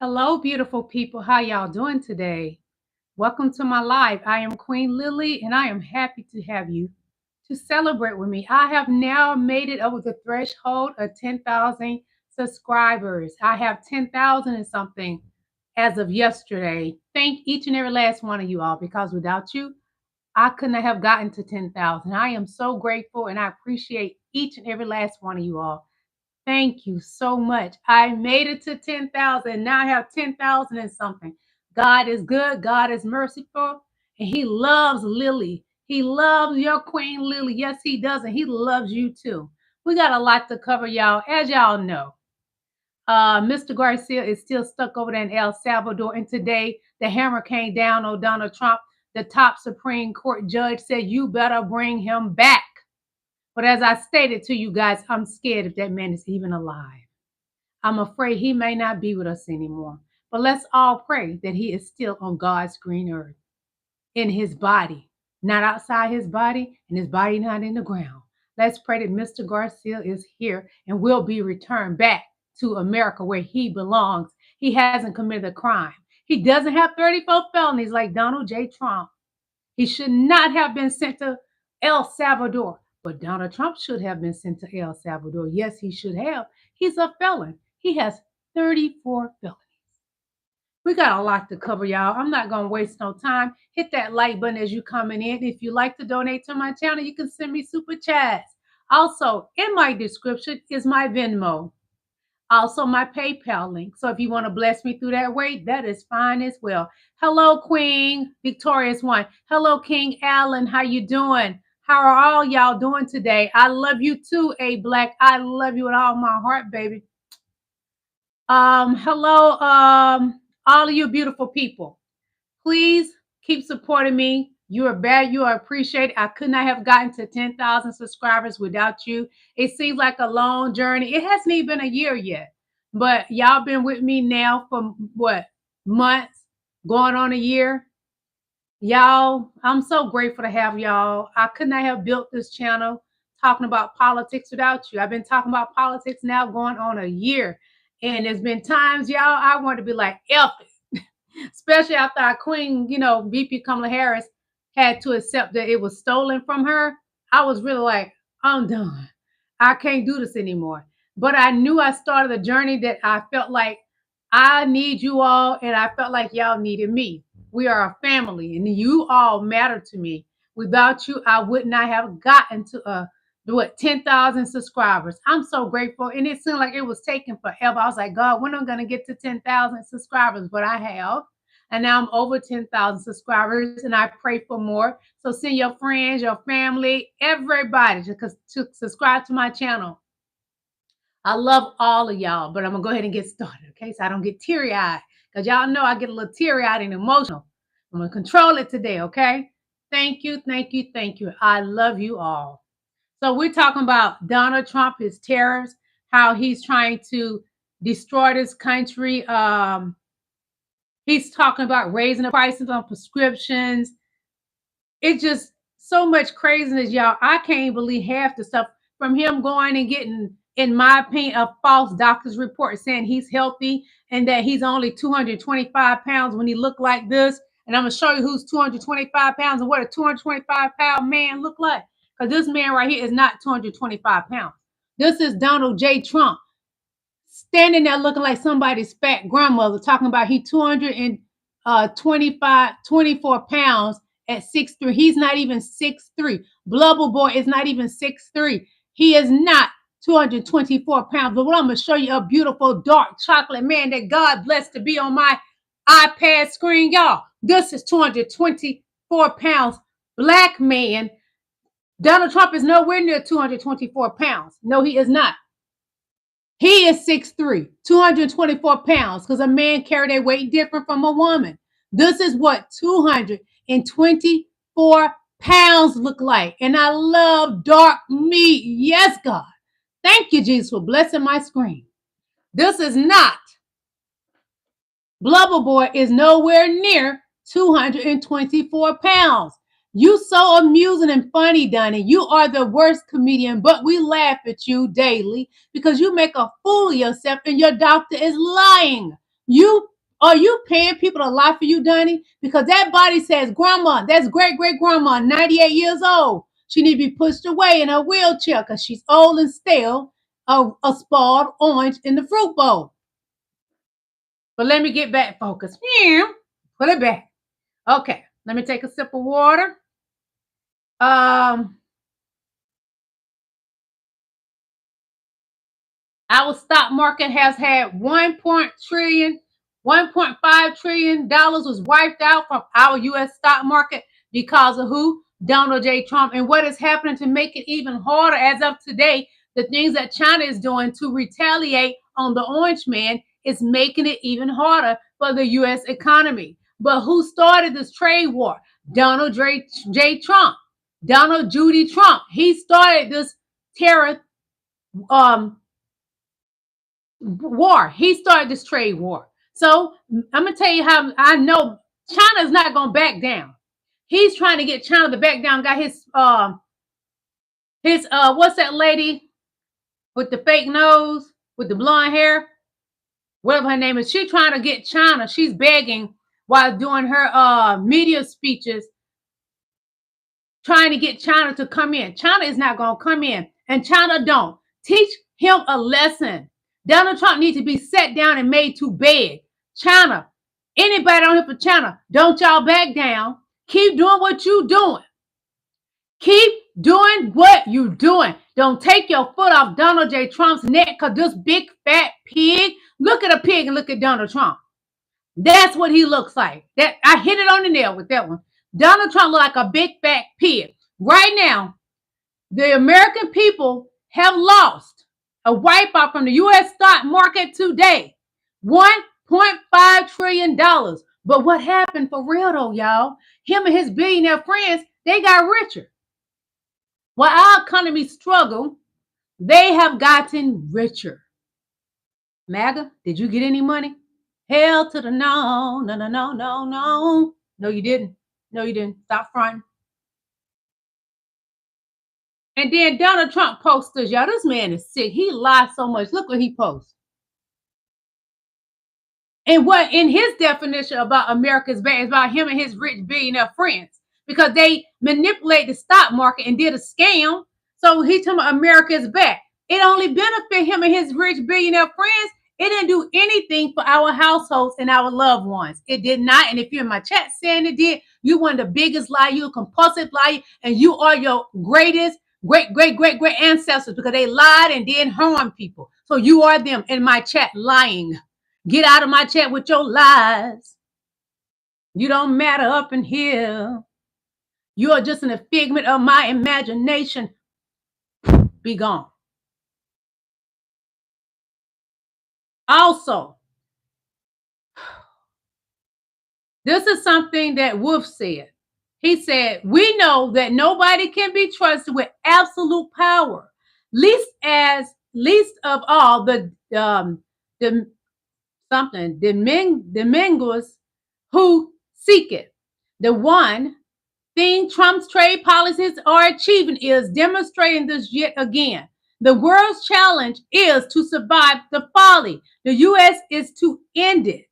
Hello, beautiful people. How y'all doing today? Welcome to my live. I am Queen Lillie, and I am happy to have you to celebrate with me. I have now made it over the threshold of 10,000 subscribers. I have 10,000 and something as of yesterday. Thank each and every last one of you all, because without you, I couldn't have gotten to 10,000. I am so grateful, and I appreciate each and every last one of you all. Thank you so much. I made it to 10,000. Now I have 10,000 and something. God is good. God is merciful. And He loves Lillie. He loves your Queen Lillie. Yes, He does. And He loves you too. We got a lot to cover, y'all. As y'all know, Mr. Garcia is still stuck over there in El Salvador. And today, the hammer came down on Donald Trump. The top Supreme Court judge said, you better bring him back. But as I stated to you guys, I'm scared if that man is even alive. I'm afraid he may not be with us anymore. But let's all pray that he is still on God's green earth, in his body, not outside his body, and his body not in the ground. Let's pray that Mr. Garcia is here and will be returned back to America where he belongs. He hasn't committed a crime. He doesn't have 34 felonies like Donald J. Trump. He should not have been sent to El Salvador. But Donald Trump should have been sent to El Salvador. Yes, he should have. He's a felon. He has 34 felonies. We got a lot to cover, y'all. I'm not going to waste no time. Hit that like button as you coming in. If you like to donate to my channel, you can send me super chats. Also, in my description is my Venmo. Also, my PayPal link. So if you want to bless me through that way, that is fine as well. Hello, Queen Victorious One. Hello, King Allen. How you doing? How are all y'all doing today? I love you too, A Black. I love you with all my heart, baby. Hello, all of you beautiful people. Please keep supporting me. You are bad. You are appreciated. I could not have gotten to 10,000 subscribers without you. It seems like a long journey. It hasn't even been a year yet, but y'all been with me now for what, months, going on a year. Y'all, I'm so grateful to have y'all. I could not have built this channel talking about politics without you. I've been talking about politics now going on a year. And there's been times, y'all, I want to be like, F it. Especially after our queen, VP Kamalaharris had to accept that it was stolen from her. I was really like, I'm done. I can't do this anymore. But I knew I started a journey that I felt like I need you all, and I felt like y'all needed me. We are a family, and you all matter to me. Without you, I would not have gotten to 10,000 subscribers. I'm so grateful, and it seemed like it was taking forever. I was like, God, when am I going to get to 10,000 subscribers? But I have, and now I'm over 10,000 subscribers, and I pray for more. So send your friends, your family, everybody to subscribe to my channel. I love all of y'all, but I'm going to go ahead and get started, okay? So I don't get teary-eyed, because y'all know I get a little teary-eyed and emotional. I'm going to control it today, okay? Thank you, thank you, thank you. I love you all. So we're talking about Donald Trump, his tariffs, how he's trying to destroy this country. He's talking about raising the prices on prescriptions. It's just so much craziness, y'all. I can't believe half the stuff from him going and getting, in my opinion, a false doctor's report saying he's healthy and that he's only 225 pounds when he looked like this. And I'm going to show you who's 225 pounds and what a 225-pound man look like. Because this man right here is not 225 pounds. This is Donald J. Trump standing there looking like somebody's fat grandmother, talking about he 24 pounds at 6'3". He's not even 6'3". Blubber Boy is not even 6'3". He is not 224 pounds. But what I'm going to show you, a beautiful dark chocolate man that God blessed to be on my iPad screen, y'all. This is 224 pounds black man. Donald Trump is nowhere near 224 pounds. No, he is not. He is 6'3", 224 pounds, because a man carry their weight different from a woman. This is what 224 pounds look like. And I love dark meat. Yes, God. Thank you, Jesus, for blessing my screen. This is not. Blubber Boy is nowhere near 224 pounds. You so amusing and funny, Donnie. You are the worst comedian, but we laugh at you daily because you make a fool of yourself and your doctor is lying. You Are you paying people to lie for you, Donnie? Because that body says, grandma, that's great-great-grandma, 98 years old. She need to be pushed away in her wheelchair because she's old and stale, a spoiled orange in the fruit bowl. But let me get back focused. Put it back. Okay, let me take a sip of water. Our stock market has had $1.5 trillion was wiped out from our U.S. stock market because of who? Donald J. Trump. And what is happening to make it even harder as of today, the things that China is doing to retaliate on the orange man is making it even harder for the U.S. economy. But who started this trade war? Donald J. Trump. Donald Judy Trump. He started this terror war. He started this trade war. So I'm gonna tell you how I know China's not gonna back down. He's trying to get China to back down. Got his what's that lady with the fake nose with the blonde hair, whatever her name is. She's trying to get China. She's begging while doing her media speeches, trying to get China to come in. China is not gonna come in, and China don't. Teach him a lesson. Donald Trump needs to be set down and made to beg. China, anybody on here for China, don't y'all back down. Keep doing what you doing. Keep doing what you doing. Don't take your foot off Donald J. Trump's neck because this big fat pig, look at a pig and look at Donald Trump. That's what he looks like. That I hit it on the nail with that one. Donald Trump looks like a big fat pig. Right now, the American people have lost a wipeout from the U.S. stock market today. $1.5 trillion. But what happened for real though, y'all? Him and his billionaire friends, they got richer. While our economy struggled, they have gotten richer. MAGA, did you get any money? Hell to the no, no, no, no, no, no. No, you didn't. No, you didn't. Stop fronting. And then Donald Trump posters, y'all, this man is sick. He lies so much. Look what he posts. And what in his definition about America's bad is about him and his rich billionaire friends because they manipulate the stock market and did a scam. So he's talking about America's bad. It only benefit him and his rich billionaire friends. It didn't do anything for our households and our loved ones. It did not. And if you're in my chat saying it did, you one of the biggest liars, you a compulsive liar, and you are your greatest great ancestors because they lied and did harm people. So you are them in my chat lying. Get out of my chat with your lies. You don't matter up in here. You are just a figment of my imagination. Be gone. Also, this is something that Wolf said. He said, we know that nobody can be trusted with absolute power, least of all the Domingos who seek it. The one thing Trump's trade policies are achieving is demonstrating this yet again. The world's challenge is to survive the folly. The U.S. is to end it.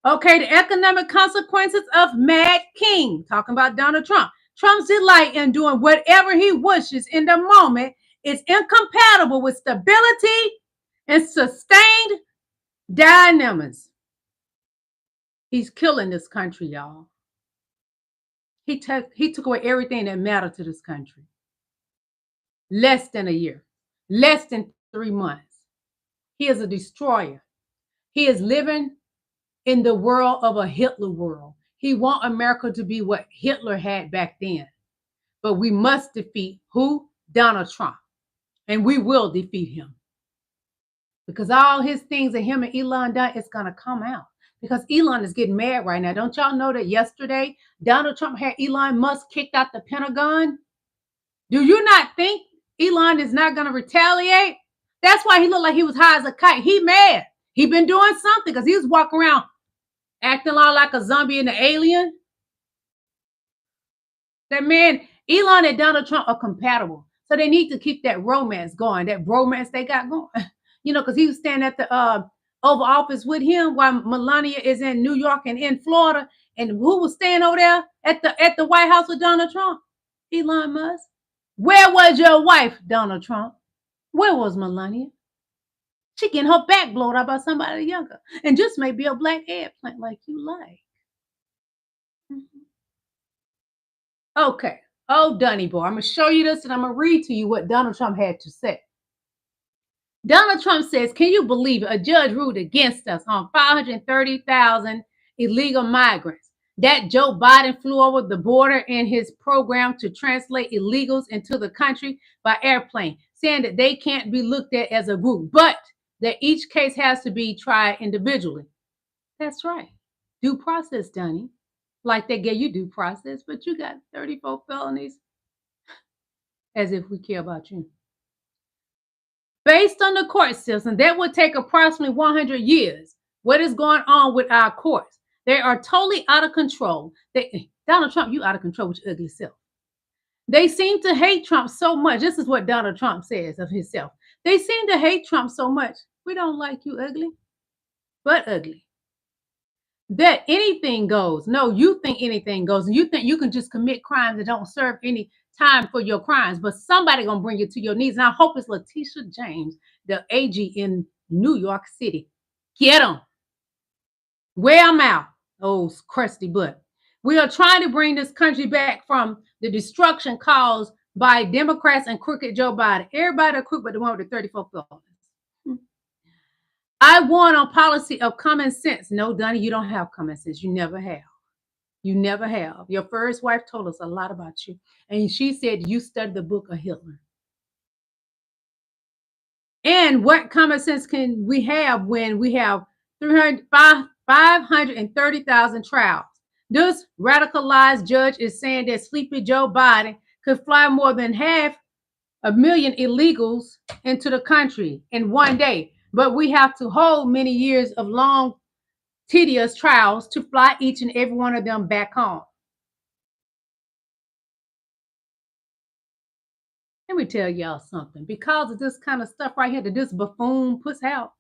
Okay, the economic consequences of Mad King, talking about Donald Trump. Trump's delight in doing whatever he wishes in the moment is incompatible with stability and sustained dynamics. He's killing this country, y'all. He took away everything that mattered to this country. Less than a year, less than 3 months. He is a destroyer. He is living in the world of a Hitler world. He wants America to be what Hitler had back then. But we must defeat who? Donald Trump. And we will defeat him. Because all his things that him and Elon done, it's going to come out. Because Elon is getting mad right now. Don't y'all know that yesterday, Donald Trump had Elon Musk kicked out the Pentagon? Do you not think Elon is not going to retaliate? That's why he looked like he was high as a kite. He mad. He been doing something because he was walking around acting a lot like a zombie and an alien. That man, Elon and Donald Trump are compatible. So they need to keep that romance going, that bromance they got going. You know, because he was standing at the Oval Office with him while Melania is in New York and in Florida. And who was staying over there at the White House with Donald Trump? Elon Musk. Where was your wife, Donald Trump? Where was Melania? She getting her back blown out by somebody younger. And just may be a black eggplant like you like. Mhm. Okay. Oh, Dunny boy, I'm going to show you this and I'm going to read to you what Donald Trump had to say. Donald Trump says, can you believe it? A judge ruled against us on 530,000 illegal migrants. That Joe Biden flew over the border in his program to translate illegals into the country by airplane, saying that they can't be looked at as a group, but that each case has to be tried individually. That's right. Due process, Donnie. Like they gave you due process, but you got 34 felonies. As if we care about you. Based on the court system, that would take approximately 100 years. What is going on with our courts? They are totally out of control. Donald Trump, you out of control with your ugly self. They seem to hate Trump so much. This is what Donald Trump says of himself. They seem to hate Trump so much. We don't like you ugly, but ugly. That anything goes. No, you think anything goes. You think you can just commit crimes that don't serve any time for your crimes, but somebody gonna bring you to your knees. And I hope it's Letitia James, the AG in New York City. Get them. Wear them out. Oh, crusty butt. We are trying to bring this country back from the destruction caused by Democrats and crooked Joe Biden. Everybody are crooked but the one with the 34 felonies. I won on policy of common sense. No, Donnie, you don't have common sense. You never have. You never have. Your first wife told us a lot about you. And she said you studied the book of Hitler. And what common sense can we have when we have 530,000 trials? This radicalized judge is saying that sleepy Joe Biden could fly more than 500,000 illegals into the country in one day. But we have to hold many years of long, tedious trials to fly each and every one of them back home. Let me tell y'all something. Because of this kind of stuff right here that this buffoon puts out,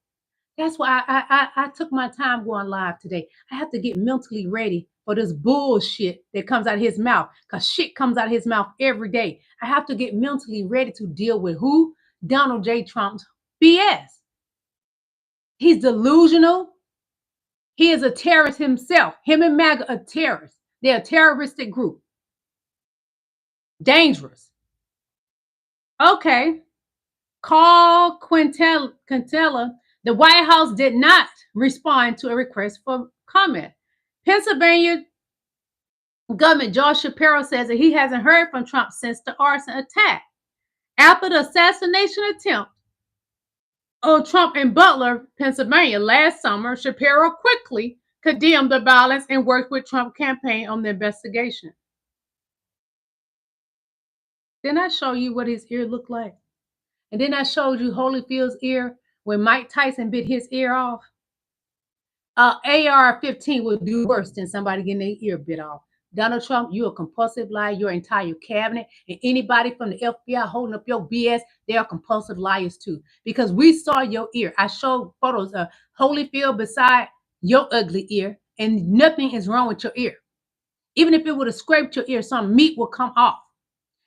that's why I took my time going live today. I have to get mentally ready for this bullshit that comes out of his mouth, because shit comes out of his mouth every day. I have to get mentally ready to deal with who? Donald J. Trump's BS. He's delusional. He is a terrorist himself. Him and MAGA are terrorists. They're a terroristic group. Dangerous. Okay. Carl Quintella, the White House did not respond to a request for comment. Pennsylvania Governor Josh Shapiro says that he hasn't heard from Trump since the arson attack. After the assassination attempt on Trump in Butler, Pennsylvania last summer, Shapiro quickly condemned the violence and worked with Trump campaign on the investigation. Didn't I show you what his ear looked like? And then I showed you Holyfield's ear when Mike Tyson bit his ear off. AR-15 will do worse than somebody getting their ear bit off. Donald Trump, you're a compulsive liar. Your entire cabinet and anybody from the FBI holding up your BS, they are compulsive liars too. Because we saw your ear. I showed photos of Holyfield beside your ugly ear, and nothing is wrong with your ear. Even if it would have scraped your ear, some meat will come off.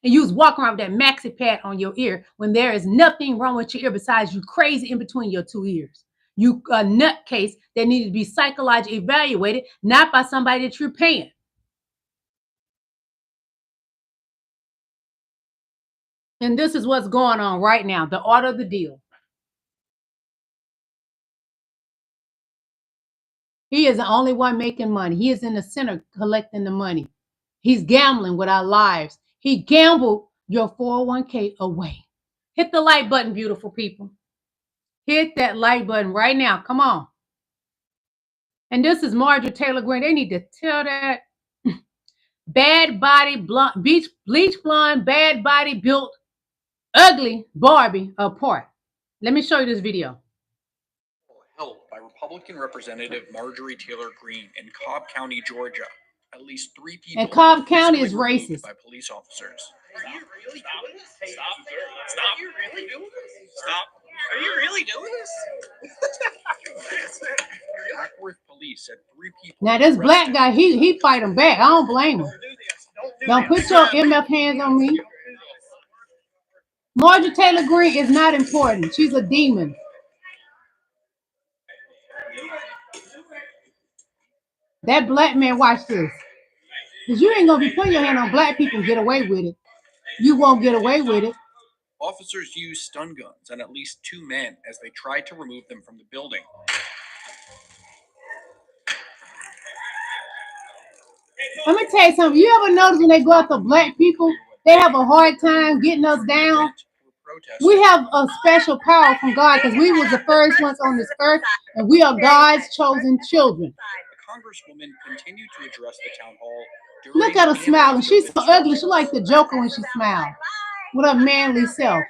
And you was walking around with that maxi pad on your ear when there is nothing wrong with your ear besides you crazy in between your two ears. You a nutcase that needed to be psychologically evaluated, not by somebody that you're paying. And this is what's going on right now, the order of the deal. He is the only one making money. He is in the center collecting the money. He's gambling with our lives. He gambled your 401k away. Hit the like button, beautiful people. Hit that like button right now. Come on. And this is Marjorie Taylor Greene. They need to tell that bad body, blonde, bleach blonde, bad body built, ugly Barbie apart. Let me show you this video. Held by Republican Representative Marjorie Taylor Greene in Cobb County, Georgia. At least 3 people. And Cobb County is racist. By police officers. Are you really doing this? Stop. Stop. Are you really doing this? Stop. Are you really doing this? Hackworth police said 3 people. Now this black guy, he fight him back. I don't blame him. Don't put your MF hands on me. Marjorie Taylor Greene is not important. She's a demon. That black man, watch this. Because you ain't going to be putting your hand on black people and get away with it. You won't get away with it. Officers used stun guns on at least 2 men as they tried to remove them from the building. Let me tell you something. You ever notice when they go after black people, they have a hard time getting us down? We have a special power from God because we was the first ones on this earth, and we are God's chosen children. The congresswoman continued to address the town hall. Look at her smiling. She's so ugly. She like the Joker when she smiles. With her manly self.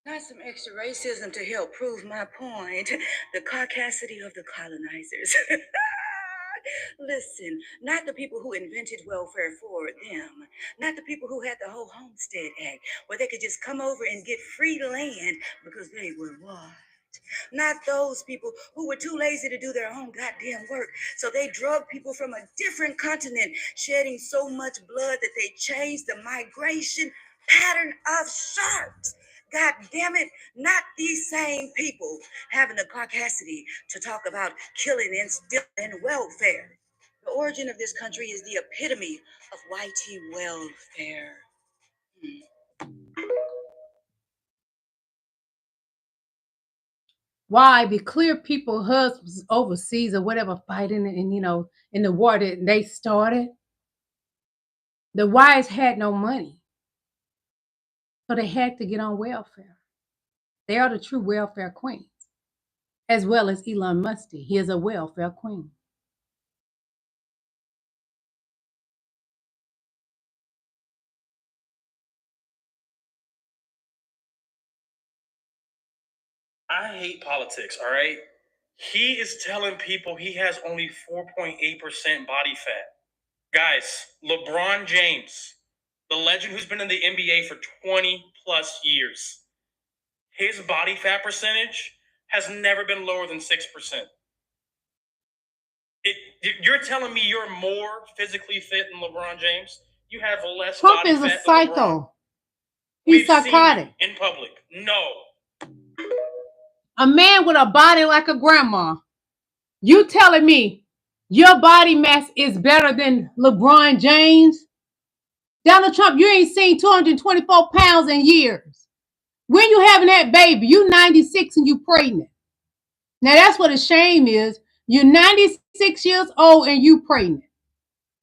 Not some extra racism to help prove my point. The caucasity of the colonizers. Listen, not the people who invented welfare for them. Not the people who had the whole Homestead Act, where they could just come over and get free land because they were white. Not those people who were too lazy to do their own goddamn work, so they drug people from a different continent, shedding so much blood that they changed the migration pattern of sharks. God damn it, not these same people having the caucasity to talk about killing and stealing and welfare. The origin of this country is the epitome of whitey welfare. Why? Be clear people, husbands overseas or whatever, fighting and in the war that they started. The wives had no money. So they had to get on welfare. They are the true welfare queens. As well as Elon Musk. He is a welfare queen. I hate politics, all right? He is telling people he has only 4.8% body fat. Guys, LeBron James, the legend who's been in the NBA for 20 plus years, his body fat percentage has never been lower than 6%. You're telling me you're more physically fit than LeBron James? You have less Trump body is fat a psycho. than LeBron? He's psychotic. Seen you in public. No. A man with a body like a grandma. You telling me your body mass is better than LeBron James? Donald Trump, you ain't seen 224 pounds in years. When you having that baby, you 96 and you pregnant. Now that's what a shame is. You're 96 years old and you pregnant.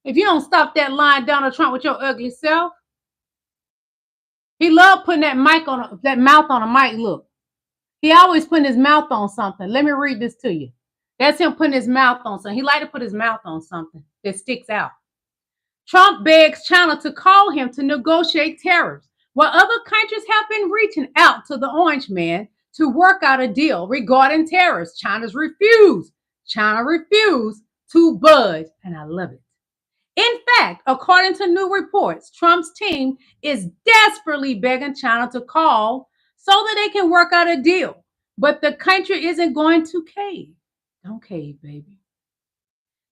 If you don't stop that line, Donald Trump, with your ugly self. He loved putting that mouth on a mic. Look. He always putting his mouth on something. Let me read this to you. That's him putting his mouth on something. He like to put his mouth on something that sticks out. Trump begs China to call him to negotiate tariffs, while other countries have been reaching out to the orange man to work out a deal regarding tariffs. China refused to budge, and I love it. In fact, according to new reports, Trump's team is desperately begging China to call so that they can work out a deal. But the country isn't going to cave. Don't cave, baby.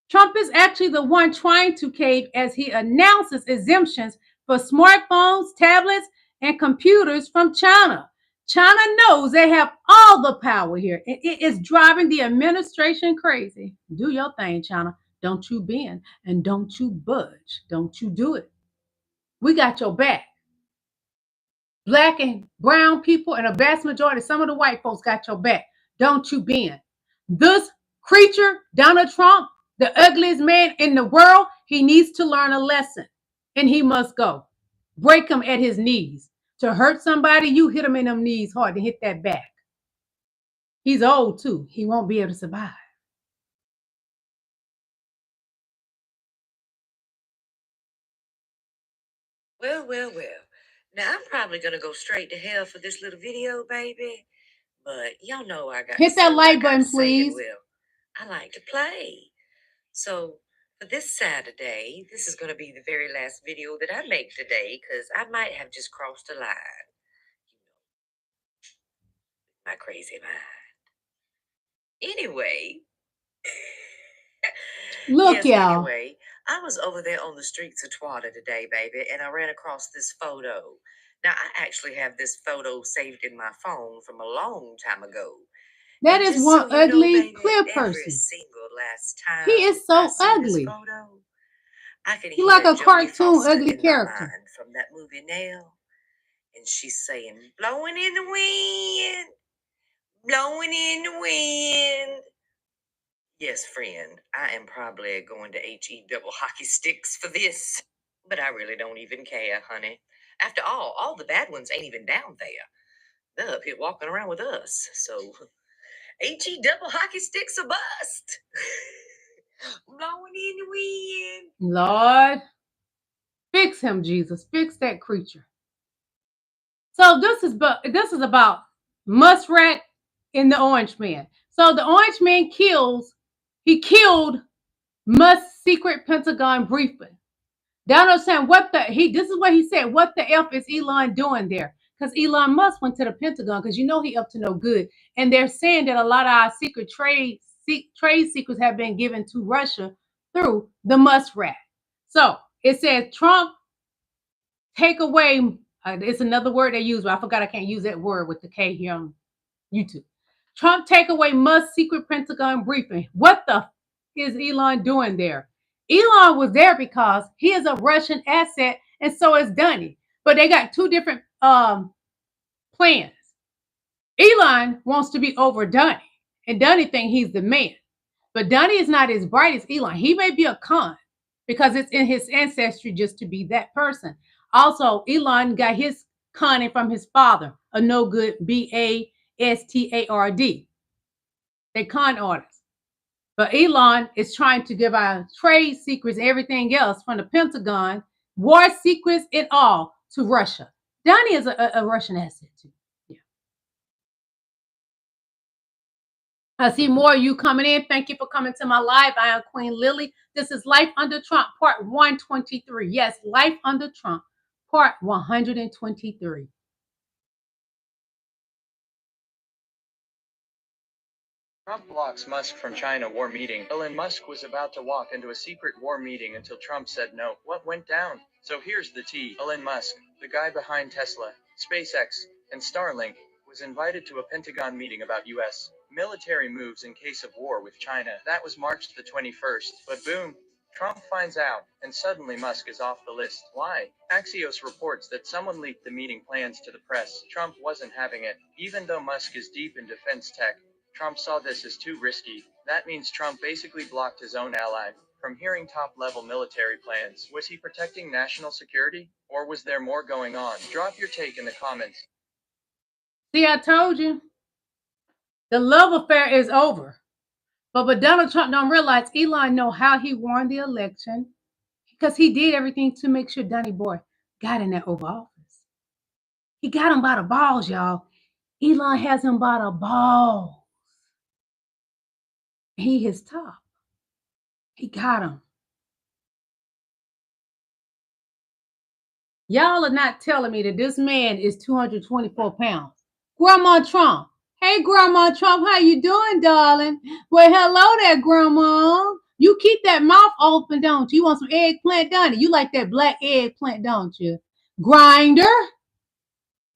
Trump is actually the one trying to cave as he announces exemptions for smartphones, tablets, and computers from China. China knows they have all the power here. It is driving the administration crazy. Do your thing, China. Don't you bend and don't you budge. Don't you do it. We got your back. Black and brown people and a vast majority, some of the white folks got your back. Don't you bend. This creature, Donald Trump, the ugliest man in the world, he needs to learn a lesson and he must go. Break him at his knees. To hurt somebody, you hit him in them knees hard to hit that back. He's old too. He won't be able to survive. Well. Now, I'm probably going to go straight to hell for this little video, baby. But y'all know I got Hit that like button, please. I like to play. So For this Saturday, this is going to be the very last video that I make today because I might have just crossed a line. My crazy mind. Anyway. Look, y'all. Anyway, I was over there on the streets of Twater today, baby, and I ran across this photo. Now, I actually have this photo saved in my phone from a long time ago. That is one ugly, clear every person. single last time He is so I see ugly. this photo, I can He's hear like a Jodie cartoon Foster ugly in character. my mind from that movie Nail, and she's saying, "Blowing in the wind, blowing in the wind." Yes, friend, I am probably going to HE double hockey sticks for this, but I really don't even care, honey. After all the bad ones ain't even down there. They're up here walking around with us, so HE double hockey sticks a bust. Blowing in the wind. Lord, fix him, Jesus. Fix that creature. So this is about Muskrat and the Orange Man. So the Orange Man killed Musk's secret Pentagon briefing. Donald saying, this is what he said, what the F is Elon doing there? Because Elon Musk went to the Pentagon because he up to no good. And they're saying that a lot of our secret trade secrets have been given to Russia through the Muskrat. So it says Trump take away, it's another word they use, but I forgot I can't use that word with the K here on YouTube. Trump take away Musk's secret Pentagon briefing. What the is Elon doing there? Elon was there because he is a Russian asset, and so is Dunny. But they got two different plans. Elon wants to be over Dunny, and Dunny thinks he's the man. But Dunny is not as bright as Elon. He may be a con because it's in his ancestry just to be that person. Also, Elon got his conning from his father, a no good BASTARD. They con artists. But Elon is trying to give our trade secrets, everything else from the Pentagon, war secrets and all to Russia. Donnie is a Russian asset too. Yeah. I see more of you coming in. Thank you for coming to my live. I am Queen Lillie. This is Life Under Trump, part 123. Yes, Life Under Trump, part 123. Trump blocks Musk from China war meeting. Elon Musk was about to walk into a secret war meeting until Trump said no. What went down? So here's the tea. Elon Musk, the guy behind Tesla, SpaceX, and Starlink, was invited to a Pentagon meeting about U.S. military moves in case of war with China. That was March the 21st. But boom, Trump finds out, and suddenly Musk is off the list. Why? Axios reports that someone leaked the meeting plans to the press. Trump wasn't having it. Even though Musk is deep in defense tech, Trump saw this as too risky. That means Trump basically blocked his own ally from hearing top-level military plans. Was he protecting national security? Or was there more going on? Drop your take in the comments. See, I told you. The love affair is over. But Donald Trump don't realize Elon know how he won the election because he did everything to make sure Donny Boy got in that Oval Office. He got him by the balls, y'all. Elon has him by the balls. He is tough. He got him. Y'all are not telling me that this man is 224 pounds. Grandma Trump. Hey, Grandma Trump, how you doing, darling? Well, hello there, Grandma. You keep that mouth open, don't you? You want some eggplant, Donnie? You like that black eggplant, don't you? Grinder.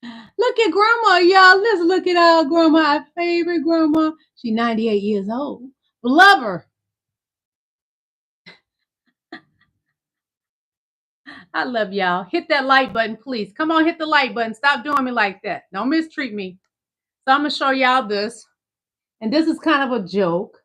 Look at Grandma, y'all. Let's look at our Grandma, our favorite Grandma. She's 98 years old. Love her. I love y'all. Hit that like button, please. Come on, hit the like button. Stop doing me like that. Don't mistreat me. So I'm going to show y'all this. And this is kind of a joke.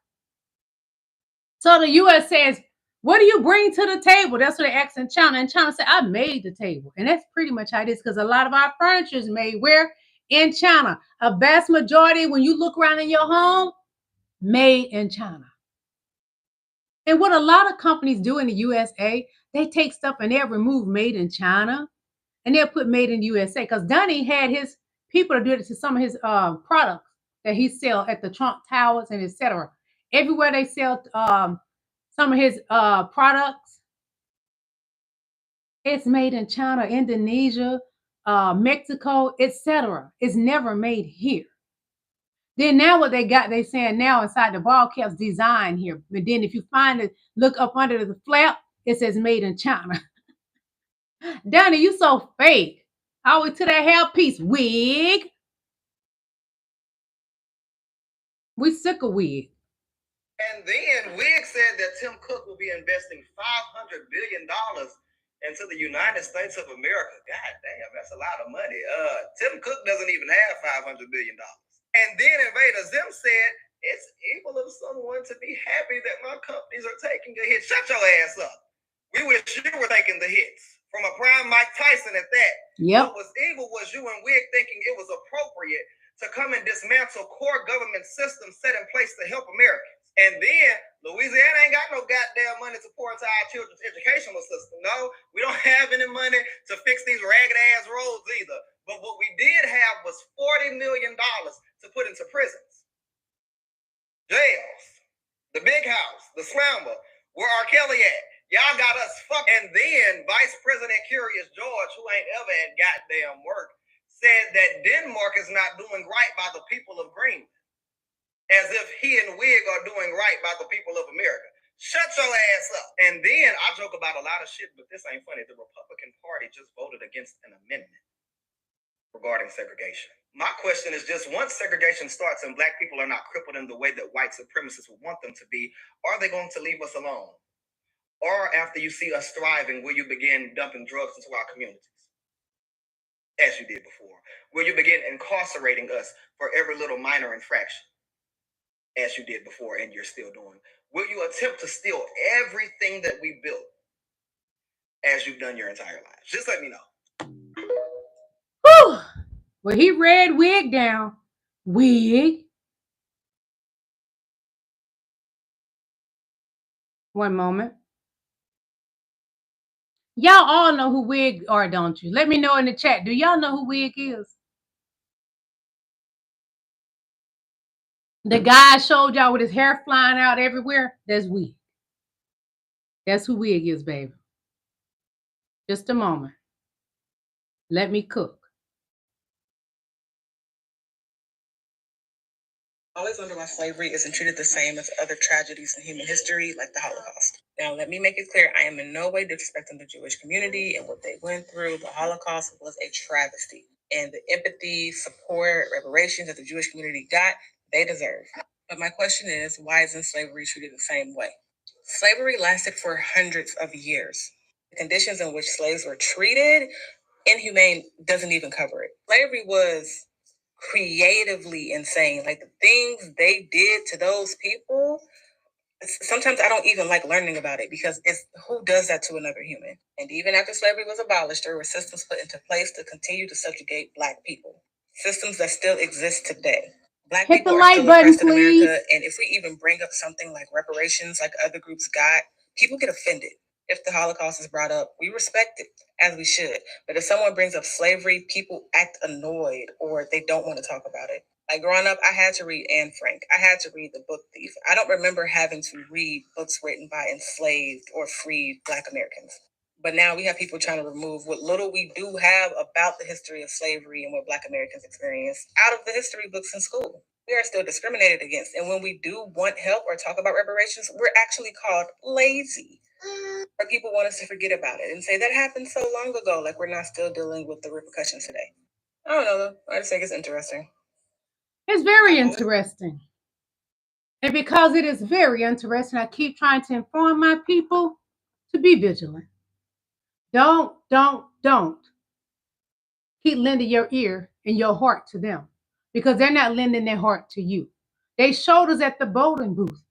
So the U.S. says, what do you bring to the table? That's what they asked in China. And China said, I made the table. And that's pretty much how it is because a lot of our furniture is made where? In China. A vast majority, when you look around in your home, made in China. And what a lot of companies do in the USA, they take stuff and they'll remove made in China and they'll put made in USA. Because Donnie had his people to do it to some of his products that he sell at the Trump Towers and etc. Everywhere they sell some of his products, it's made in China, Indonesia, Mexico, etc. It's never made here. Then now what they saying now inside the ball caps design here. But then if you find it, look up under the flap, it says made in China. Donnie, you so fake. Always to that hair piece. Wig. We sick of wig. And then Wig said that Tim Cook will be investing $500 billion into the United States of America. God damn, that's a lot of money. Tim Cook doesn't even have $500 billion. And then Invader Zim said, it's evil of someone to be happy that my companies are taking a hit. Shut your ass up. We wish you were taking the hits. From a prime Mike Tyson at that. Yep. What was evil was you and Wig thinking it was appropriate to come and dismantle core government systems set in place to help Americans. And then Louisiana ain't got no goddamn money to pour into our children's educational system. No, we don't have any money to fix these ragged ass roads either. But what we did have was $40 million to put into prisons, jails, the big house, the slumber, where R. Kelly at. Y'all got us fucked. And then Vice President Curious George, who ain't ever had goddamn work, said that Denmark is not doing right by the people of Greenland. As if he and Wig are doing right by the people of America. Shut your ass up. And then I joke about a lot of shit, but this ain't funny. The Republican Party just voted against an amendment regarding segregation. My question is just, once segregation starts and black people are not crippled in the way that white supremacists would want them to be, are they going to leave us alone? Or after you see us thriving, will you begin dumping drugs into our communities? As you did before. Will you begin incarcerating us for every little minor infraction? As you did before and you're still doing? Will you attempt to steal everything that we built as you've done your entire lives? Just let me know. Whew. Well, he read Wig down. Wig. One moment. Y'all all know who Wig are, don't you? Let me know in the chat. Do y'all know who Wig is? The guy I showed y'all with his hair flying out everywhere, that's Wig. That's who Wig is, baby. Just a moment. Let me cook. Always wonder why slavery isn't treated the same as other tragedies in human history, like the Holocaust. Now, let me make it clear, I am in no way disrespecting the Jewish community and what they went through. The Holocaust was a travesty, and the empathy, support, reparations that the Jewish community got, they deserve. But my question is, why isn't slavery treated the same way? Slavery lasted for hundreds of years. The conditions in which slaves were treated, inhumane doesn't even cover it. Slavery was creatively insane. Like, the things they did to those people, sometimes I don't even like learning about it, because it's, who does that to another human? And even after slavery was abolished, there were systems put into place to continue to subjugate Black people. Systems that still exist today. Black Hit people the are like still button, oppressed in please. America, and if we even bring up something like reparations, like other groups got, people get offended. If the Holocaust is brought up, we respect it, as we should. But if someone brings up slavery, people act annoyed, or they don't want to talk about it. Like, growing up, I had to read Anne Frank. I had to read The Book Thief. I don't remember having to read books written by enslaved or freed Black Americans. But now we have people trying to remove what little we do have about the history of slavery and what Black Americans experienced out of the history books in school. We are still discriminated against. And when we do want help or talk about reparations, we're actually called lazy. Or people want us to forget about it and say that happened so long ago, like we're not still dealing with the repercussions today. I don't know, though. I just think it's interesting. It's very interesting. And because it is very interesting, I keep trying to inform my people to be vigilant. Don't keep lending your ear and your heart to them, because they're not lending their heart to you. They showed us at the voting booth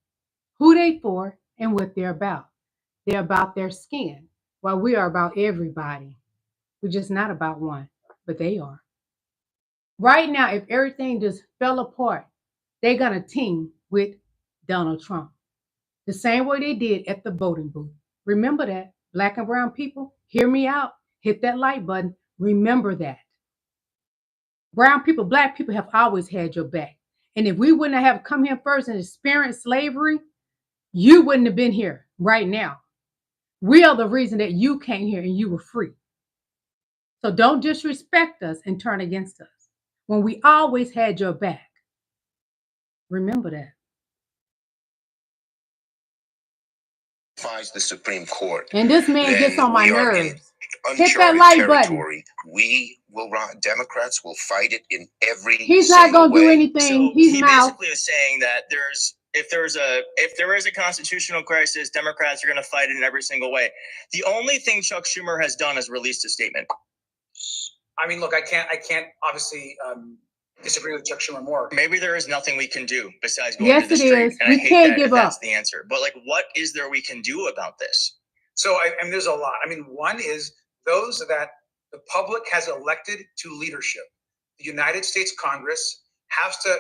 who they for and what they're about. They're about their skin, while we are about everybody. We're just not about one, but they are. Right now, if everything just fell apart, they're going to team with Donald Trump. The same way they did at the voting booth. Remember that. Black and brown people, hear me out. Hit that like button. Remember that. Brown people, Black people have always had your back. And if we wouldn't have come here first and experienced slavery, you wouldn't have been here. right now. We are the reason that you came here and you were free. So don't disrespect us and turn against us when we always had your back. Remember that. The Supreme Court. And this man gets on my nerves. Hit that like button. We will run. Democrats will fight it in every. He's not gonna do anything. So he basically is saying that if there is a constitutional crisis, Democrats are going to fight it in every single way. The only thing Chuck Schumer has done is released a statement. I mean, look, I can't obviously disagree with Chuck Schumer more. Maybe there is nothing we can do besides going to the street. Yes, it is. We can't give up. That's the answer. But like, what is there we can do about this? So, I mean, there's a lot. I mean, one is those that the public has elected to leadership. The United States Congress has to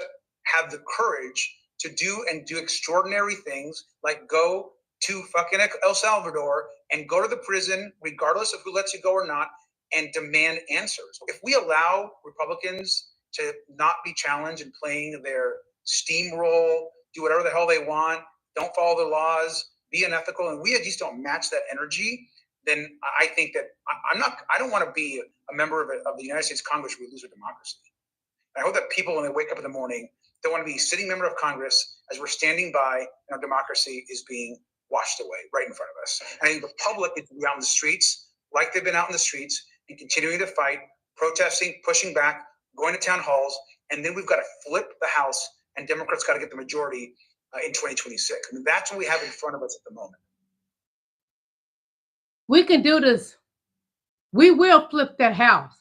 have the courage to do extraordinary things, like go to fucking El Salvador and go to the prison, regardless of who lets you go or not, and demand answers. If we allow Republicans to not be challenged and playing their steamroll, do whatever the hell they want, don't follow the laws, be unethical, and we at least don't match that energy, then I think that I don't want to be a member of the United States Congress where we lose our democracy. And I hope that people, when they wake up in the morning, don't want to be a sitting member of Congress as we're standing by and our democracy is being washed away right in front of us. And I think the public needs to be out in the streets like they've been out in the streets and continuing to fight, protesting, pushing back, going to town halls, and then we've got to flip the House, and Democrats got to get the majority in 2026. I mean, that's what we have in front of us at the moment. We can do this. We will flip that House.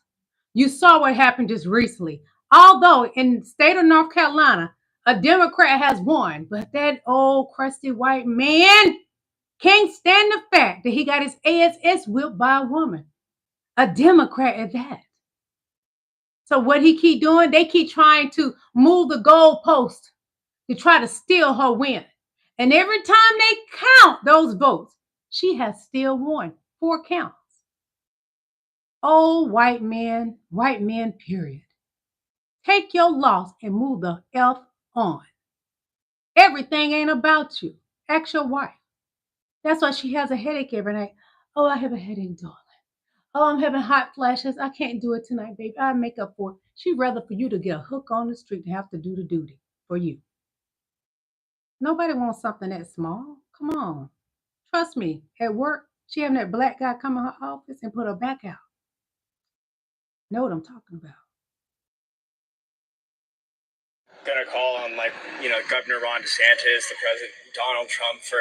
You saw what happened just recently. Although in the state of North Carolina, a Democrat has won, but that old crusty white man can't stand the fact that he got his ass whipped by a woman. A Democrat at that. So what he keep doing, they keep trying to move the goalpost to try to steal her win. And every time they count those votes, she has still won 4 counts. Oh, white men, period. Take your loss and move the F on. Everything ain't about you. Ask your wife. That's why she has a headache every night. Oh, I have a headache, darling. Oh, I'm having hot flashes. I can't do it tonight, baby. I'll make up for it. She'd rather for you to get a hook on the street and have to do the duty for you. Nobody wants something that small. Come on. Trust me. At work, she having that black guy come in her office and put her back out. Know what I'm talking about. Gonna call on Governor Ron DeSantis, the President Donald Trump for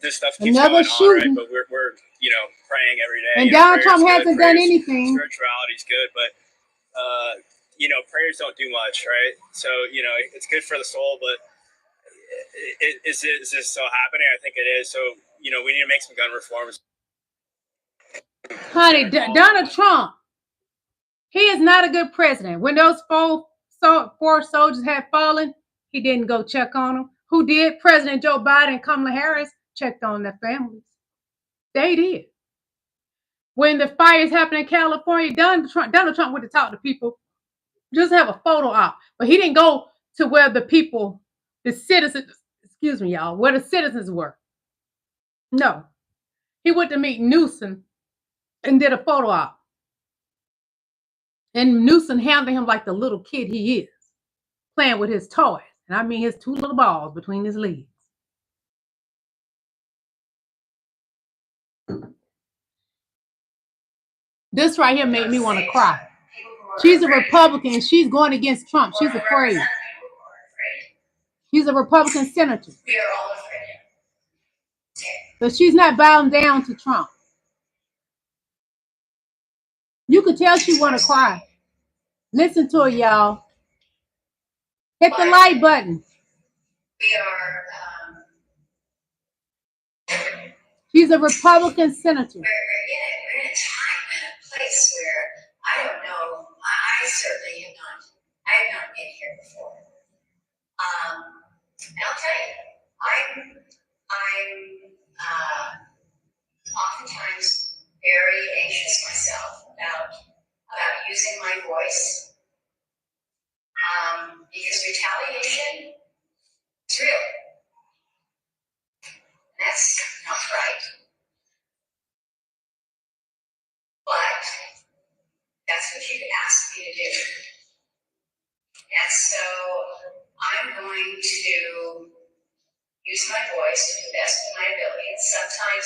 this stuff keeps Another going shooting. on, right? But we're praying every day. And Donald Trump hasn't done anything. Spirituality's good, but prayers don't do much, right? So it's good for the soul, but is this still happening? I think it is. So we need to make some gun reforms. Honey, Donald Trump, he is not a good president. When those four soldiers had fallen, he didn't go check on them. Who did? President Joe Biden and Kamala Harris checked on their families. They did. When the fires happened in California, Donald Trump went to talk to people, just have a photo op. But he didn't go to where the people, the citizens, where the citizens were. No. He went to meet Newsom and did a photo op. And Newsom handled him like the little kid he is, playing with his toys. And I mean his 2 little balls between his legs. This right here made me want to cry. She's a Republican. She's going against Trump. She's afraid. She's a Republican senator. We are all afraid. But she's not bowing down to Trump. You could tell she want to cry. Listen to her, y'all. Hit the like button. We are. She's a Republican senator. We're in a time and a place where I don't know. I certainly have not been here before. And I'll tell you, I'm oftentimes very anxious myself about using my voice, because retaliation is real. That's not right. But that's what you asked me to do. And so I'm going to use my voice to the best of my ability. And sometimes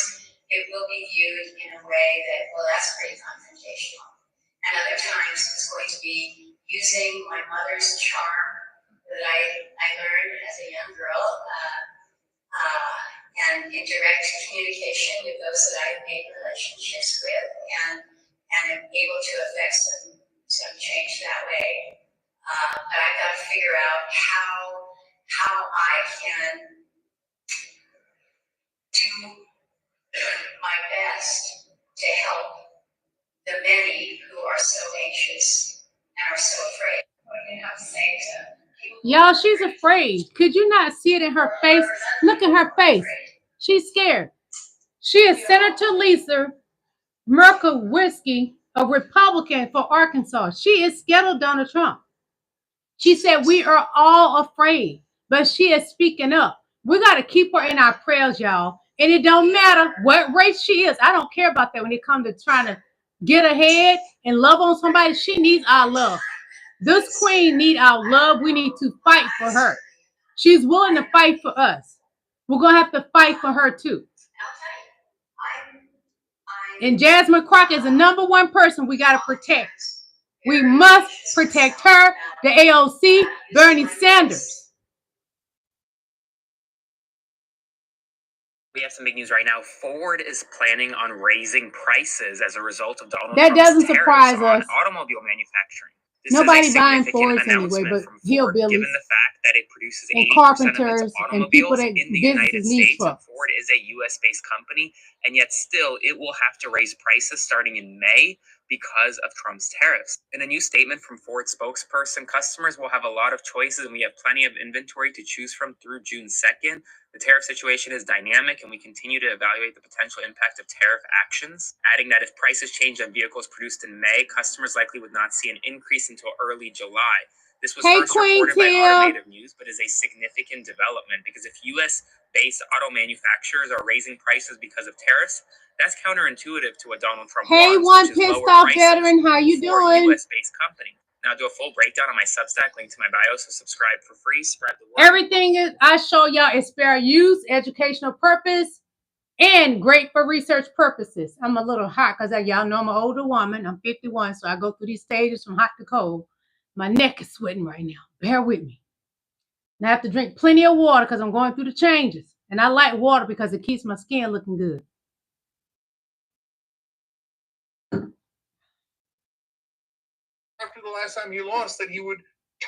it will be viewed in a way that, well, that's pretty confrontational. And other times it's going to be using my mother's charm that I learned as a young girl and in direct communication with those that I've made relationships with and am able to affect some change that way. But I've got to figure out how I can do my best to help the many who are so anxious and are so afraid. What do you have to say to people? Y'all, she's afraid. Could you not see it in her face? Look at her face. She's scared. She is Senator Lisa Murkowski, a Republican for Arkansas. She is scared of Donald Trump. She said, we are all afraid, but she is speaking up. We got to keep her in our prayers, y'all. And it don't matter what race she is. I don't care about that when it comes to trying to get ahead and love on somebody. She needs our love. This queen needs our love. We need to fight for her. She's willing to fight for us. We're going to have to fight for her too. And Jasmine Crockett is the #1 person we got to protect. We must protect her, the AOC, Bernie Sanders. We have some big news right now. Ford is planning on raising prices as a result of Donald That Trump's doesn't tariffs surprise on us. automobile manufacturing. This Nobody is a buying significant Fords anyway, announcement but from Ford, hillbillies given the fact that it produces and 80% of carpenters its and people automobiles that in the United businesses need States. And trucks. Ford is a U.S.-based company, and yet still it will have to raise prices starting in May because of Trump's tariffs. In a new statement from Ford spokesperson, customers will have a lot of choices, and we have plenty of inventory to choose from through June 2nd. The tariff situation is dynamic, and we continue to evaluate the potential impact of tariff actions, adding that if prices change on vehicles produced in May, customers likely would not see an increase until early July. This was first reported by Automotive News, but is a significant development because if U.S.-based auto manufacturers are raising prices because of tariffs, that's counterintuitive to what Donald Trump wants, which is lower prices veteran, how you for doing? a U.S.-based company. Now, I'll do a full breakdown on my Substack, link to my bio, so subscribe for free, spread the word. Everything is, I show y'all is fair use, educational purpose, and great for research purposes. I'm a little hot because y'all know I'm an older woman. I'm 51, so I go through these stages from hot to cold. My neck is sweating right now. Bear with me. And I have to drink plenty of water because I'm going through the changes. And I like water because it keeps my skin looking good. After the last time he lost, that he would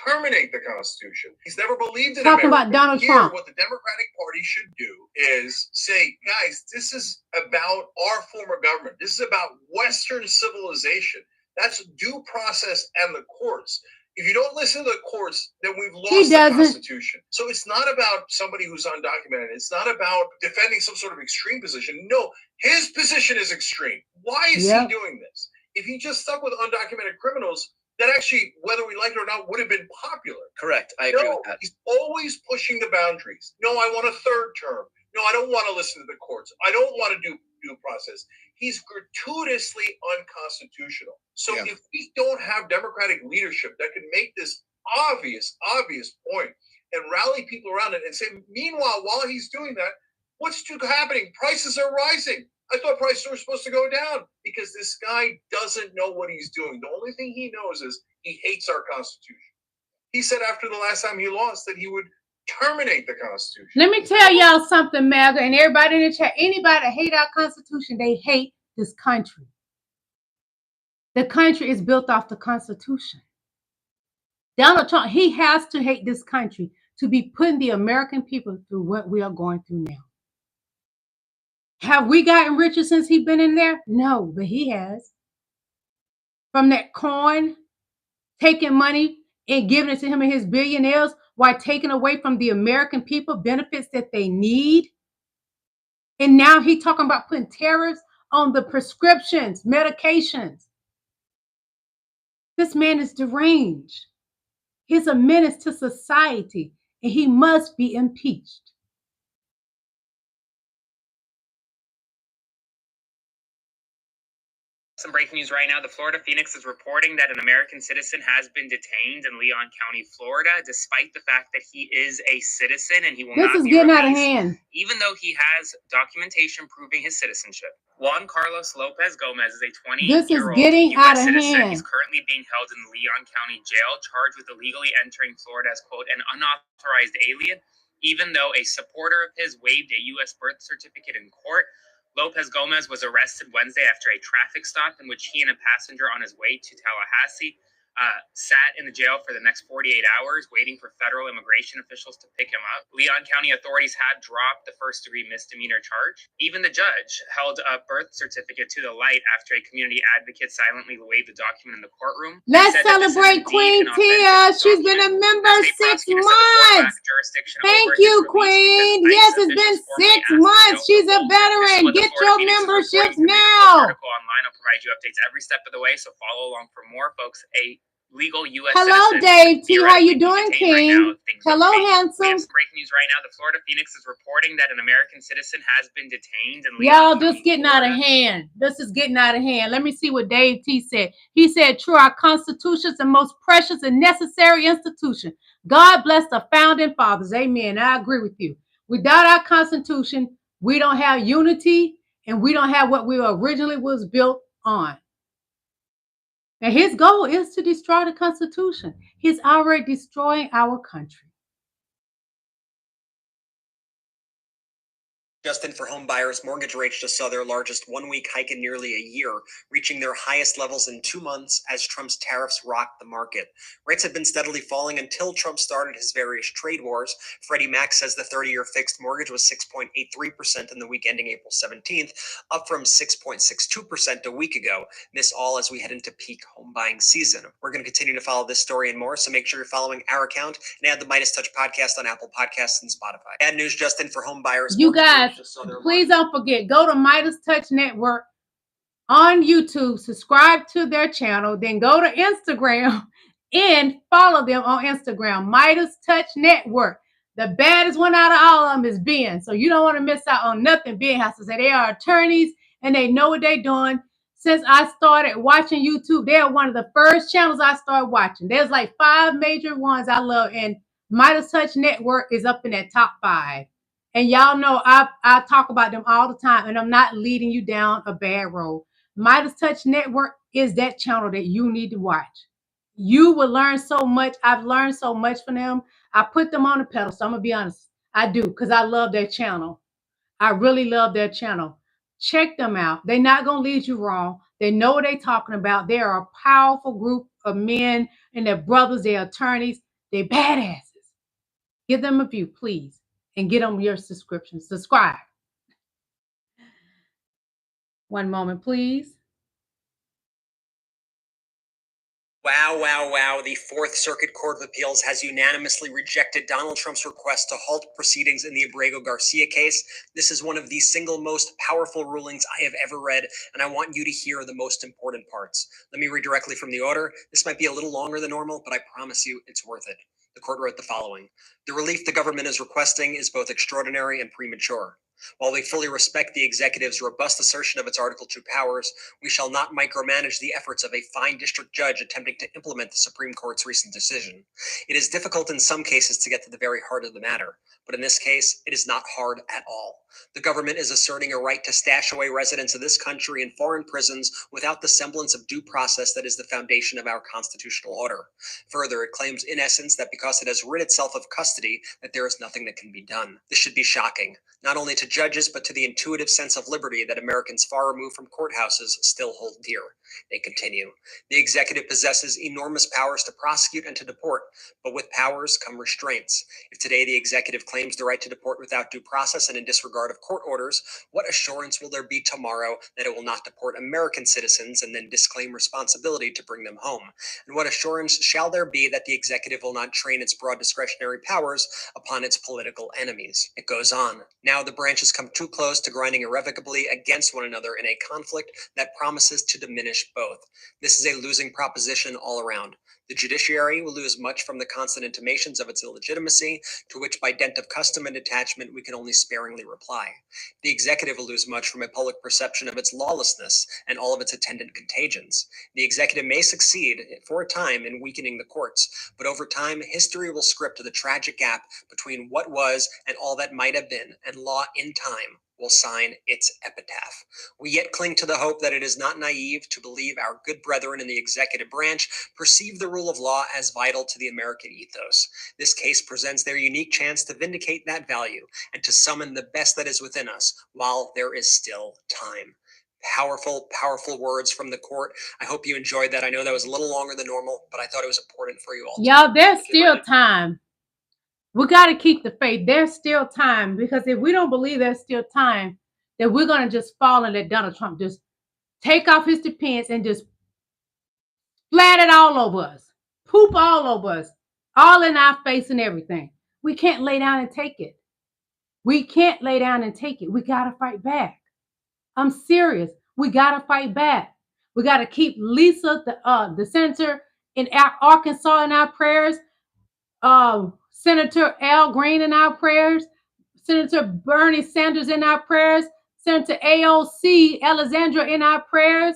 terminate the Constitution. He's never believed in Talking America. about Donald Here, Trump. what the Democratic Party should do is say, guys, this is about our form of government. This is about Western civilization. That's due process and the courts. If you don't listen to the courts, then we've lost the Constitution. So it's not about somebody who's undocumented. It's not about defending some sort of extreme position. No, his position is extreme. Why is he doing this? If he just stuck with undocumented criminals, that actually, whether we like it or not, would have been popular. Correct. I agree with that. He's always pushing the boundaries. No, I want a third term. No, I don't want to listen to the courts. I don't want to do due process. He's gratuitously unconstitutional. So if we don't have Democratic leadership that can make this obvious point and rally people around it and say, meanwhile, while he's doing that, what's happening? Prices are rising. I thought prices were supposed to go down because this guy doesn't know what he's doing. The only thing he knows is he hates our Constitution. He said after the last time he lost that he would terminate the Constitution. Let me tell y'all something, MAGA, and everybody in the chat. Anybody that hate our Constitution, they hate this country. The country is built off the Constitution. Donald Trump, he has to hate this country to be putting the American people through what we are going through now. Have we gotten richer since he's been in there? No, but he has. From that coin, taking money and giving it to him and his billionaires while taking away from the American people benefits that they need. And now he's talking about putting tariffs on the prescriptions, medications. This man is deranged. He's a menace to society, and he must be impeached. Some breaking news right now. The Florida Phoenix is reporting that an American citizen has been detained in Leon County, Florida, despite the fact that he is a citizen and he will not be released. This is getting out of hand. Even though he has documentation proving his citizenship. Juan Carlos Lopez Gomez is a 20-year-old U.S. citizen. He's currently being held in the Leon County jail, charged with illegally entering Florida as, quote, an unauthorized alien, even though a supporter of his waived a U.S. birth certificate in court. Lopez Gomez was arrested Wednesday after a traffic stop in which he and a passenger on his way to Tallahassee sat in the jail for the next 48 hours, waiting for federal immigration officials to pick him up. Leon County authorities have dropped the first-degree misdemeanor charge. Even the judge held a birth certificate to the light after a community advocate silently waived the document in the courtroom. Let's celebrate Queen Tia. She's been a member 6 months. Thank you, Queen. Yes, it's been 6 months. She's a veteran. Get your memberships now. Online will provide you updates every step of the way, so follow along for more, folks. A legal U.S. Hello, Dave T. How you doing, King? Hello, handsome. We have some breaking news right now. The Florida Phoenix is reporting that an American citizen has been detained. Y'all, this getting out of hand. This is getting out of hand. Let me see what Dave T. said. He said, true, our Constitution is the most precious and necessary institution. God bless the founding fathers. Amen. I agree with you. Without our Constitution, we don't have unity and we don't have what we originally was built on. And his goal is to destroy the Constitution. He's already destroying our country. Justin, for home buyers, mortgage rates just saw their largest one-week hike in nearly a year, reaching their highest levels in 2 months as Trump's tariffs rocked the market. Rates have been steadily falling until Trump started his various trade wars. Freddie Mac says the 30-year fixed mortgage was 6.83% in the week ending April 17th, up from 6.62% a week ago. This all as we head into peak home buying season. We're going to continue to follow this story and more, so make sure you're following our account and add the Midas Touch podcast on Apple Podcasts and Spotify. Bad news, Justin, for home buyers. You guys, please don't forget, go to Midas Touch Network on YouTube, subscribe to their channel, then go to Instagram and follow them on Instagram, Midas Touch Network. The baddest one out of all of them is Ben, so you don't want to miss out on nothing. Ben has to say they are attorneys and they know what they're doing. Since I started watching YouTube, they are one of the first channels I started watching. There's like 5 major ones I love, and Midas Touch Network is up in that top 5. And y'all know I talk about them all the time, and I'm not leading you down a bad road. Midas Touch Network is that channel that you need to watch. You will learn so much. I've learned so much from them. I put them on the pedestal. I'm going to be honest. I do, because I love their channel. I really love their channel. Check them out. They're not going to lead you wrong. They know what they're talking about. They are a powerful group of men and their brothers. They're attorneys. They're badasses. Give them a view, please. And get them your subscription. Subscribe. One moment, please. Wow, wow, wow. The Fourth Circuit Court of Appeals has unanimously rejected Donald Trump's request to halt proceedings in the Abrego Garcia case. This is one of the single most powerful rulings I have ever read, and I want you to hear the most important parts. Let me read directly from the order. This might be a little longer than normal, but I promise you it's worth it. The court wrote the following. The relief the government is requesting is both extraordinary and premature. While we fully respect the executive's robust assertion of its Article 2 powers, we shall not micromanage the efforts of a fine district judge attempting to implement the Supreme Court's recent decision. It is difficult in some cases to get to the very heart of the matter, but in this case, it is not hard at all. The government is asserting a right to stash away residents of this country in foreign prisons without the semblance of due process that is the foundation of our constitutional order. Further, it claims in essence that because it has rid itself of custody, that there is nothing that can be done. This should be shocking, not only to judges, but to the intuitive sense of liberty that Americans far removed from courthouses still hold dear. They continue. The executive possesses enormous powers to prosecute and to deport, but with powers come restraints. If today the executive claims the right to deport without due process and in disregard of court orders, what assurance will there be tomorrow that it will not deport American citizens and then disclaim responsibility to bring them home? And what assurance shall there be that the executive will not train its broad discretionary powers upon its political enemies? It goes on. Now the branch branches come too close to grinding irrevocably against one another in a conflict that promises to diminish both. This is a losing proposition all around. The judiciary will lose much from the constant intimations of its illegitimacy, to which by dint of custom and attachment we can only sparingly reply. The executive will lose much from a public perception of its lawlessness and all of its attendant contagions. The executive may succeed for a time in weakening the courts, but over time history will script the tragic gap between what was and all that might have been, and law in time will sign its epitaph. We yet cling to the hope that it is not naive to believe our good brethren in the executive branch perceive the rule of law as vital to the American ethos. This case presents their unique chance to vindicate that value and to summon the best that is within us while there is still time. Powerful, powerful words from the court. I hope you enjoyed that. I know that was a little longer than normal, but I thought it was important for you all. Y'all, there's still time. We got to keep the faith. There's still time, because if we don't believe there's still time, then we're going to just fall and let Donald Trump just take off his depends and just flat it all over us, poop all over us, all in our face and everything. We can't lay down and take it. We can't lay down and take it. We got to fight back. I'm serious. We got to fight back. We got to keep Lisa, the senator in Arkansas, in our prayers. Senator Al Green in our prayers, Senator Bernie Sanders in our prayers, Senator AOC Alexandra in our prayers,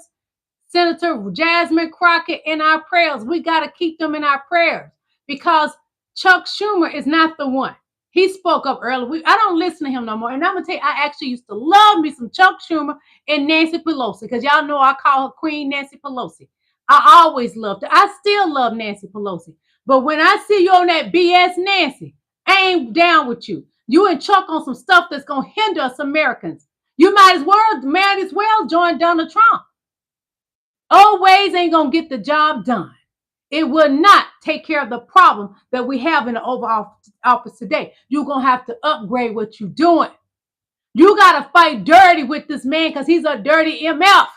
Senator Jasmine Crockett in our prayers. We got to keep them in our prayers, because Chuck Schumer is not the one. He spoke up earlier. I don't listen to him no more. And I'm going to tell you, I actually used to love me some Chuck Schumer and Nancy Pelosi, because y'all know I call her Queen Nancy Pelosi. I always loved her. I still love Nancy Pelosi. But when I see you on that BS, Nancy, I ain't down with you. You and Chuck on some stuff that's going to hinder us Americans. You might as well join Donald Trump. Old ways ain't going to get the job done. It will not take care of the problem that we have in the Oval Office today. You're going to have to upgrade what you're doing. You got to fight dirty with this man, because he's a dirty MF.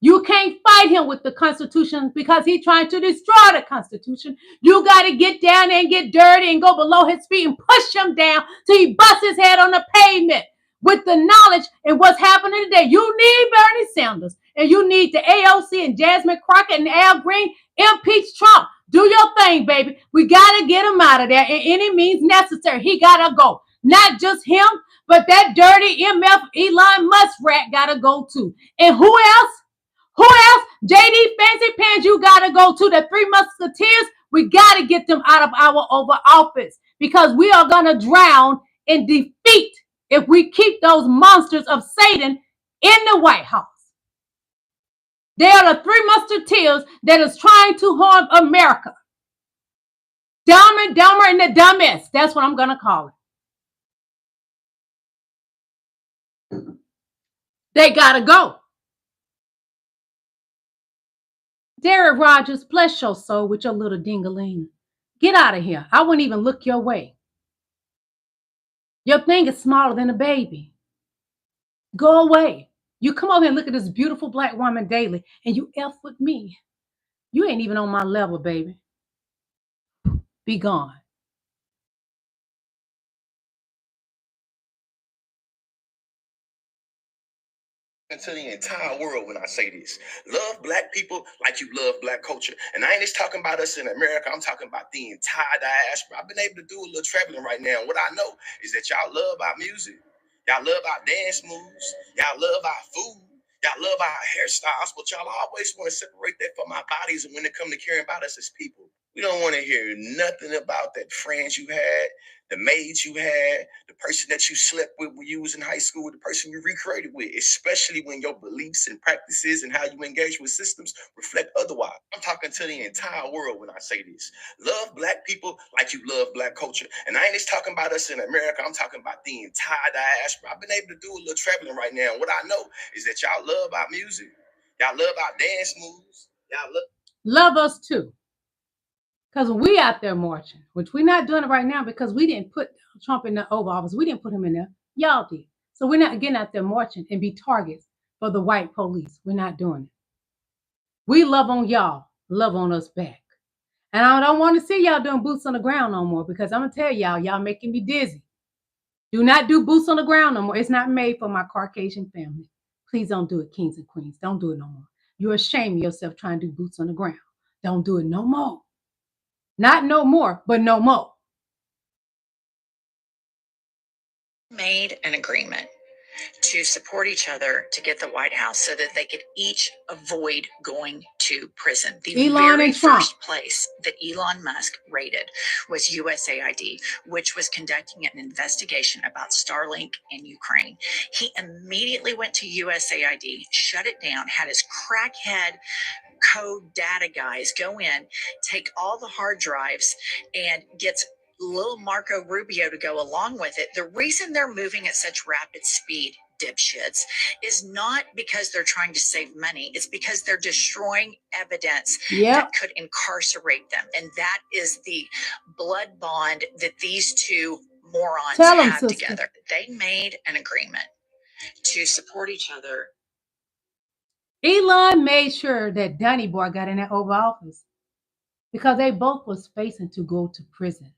You can't fight him with the Constitution, because he's trying to destroy the Constitution. You got to get down there and get dirty and go below his feet and push him down till he busts his head on the pavement with the knowledge and what's happening today. You need Bernie Sanders, and you need the AOC and Jasmine Crockett and Al Green. Impeach Trump. Do your thing, baby. We got to get him out of there in any means necessary. He got to go. Not just him, but that dirty MF Elon Musk rat got to go too. And who else? Who else? JD Fancy Pants, you got to go to. The Three Musketeers, we got to get them out of our Oval Office, because we are going to drown in defeat if we keep those monsters of Satan in the White House. They are the Three Musketeers that is trying to harm America. Dumb and Dumber and the Dumbest. That's what I'm going to call it. They got to go. Derek Rogers, bless your soul with your little dingaling. Get out of here. I wouldn't even look your way. Your thing is smaller than a baby. Go away. You come over here and look at this beautiful black woman daily, and you F with me. You ain't even on my level, baby. Be gone. To the entire world when I say this. Love black people like you love black culture. And I ain't just talking about us in America. I'm talking about the entire diaspora. I've been able to do a little traveling right now. What I know is that y'all love our music. Y'all love our dance moves. Y'all love our food. Y'all love our hairstyles. But y'all always want to separate that from our bodies. And when it comes to caring about us as people, we don't want to hear nothing about that friends you had, the maids you had, the person that you slept with when you was in high school, the person you recreated with, especially when your beliefs and practices and how you engage with systems reflect otherwise. I'm talking to the entire world when I say this. Love black people like you love black culture. And I ain't just talking about us in America. I'm talking about the entire diaspora. I've been able to do a little traveling right now. What I know is that y'all love our music. Y'all love our dance moves. Y'all love us too. Because when we out there marching, which we're not doing it right now because we didn't put Trump in the Oval Office. We didn't put him in there. Y'all did. So we're not getting out there marching and be targets for the white police. We're not doing it. We love on y'all. Love on us back. And I don't want to see y'all doing boots on the ground no more, because I'm going to tell y'all making me dizzy. Do not do boots on the ground no more. It's not made for my Caucasian family. Please don't do it, kings and queens. Don't do it no more. You're ashamed of yourself trying to do boots on the ground. Don't do it no more. Not no more, but no more. Made an agreement to support each other to get the White House so that they could each avoid going to prison. The Elon very and Trump. first place that Elon Musk raided was USAID, which was conducting an investigation about Starlink in Ukraine. He immediately went to USAID, shut it down, had his crackhead code data guys go in, take all the hard drives, and gets little Marco Rubio to go along with it. The reason they're moving at such rapid speed, dipshits, is not because they're trying to save money. It's because they're destroying evidence that could incarcerate them. And that is the blood bond that these two morons have together. They made an agreement to support each other. Elon made sure that Dunny Boy got in that Oval Office because they both was facing to go to prison.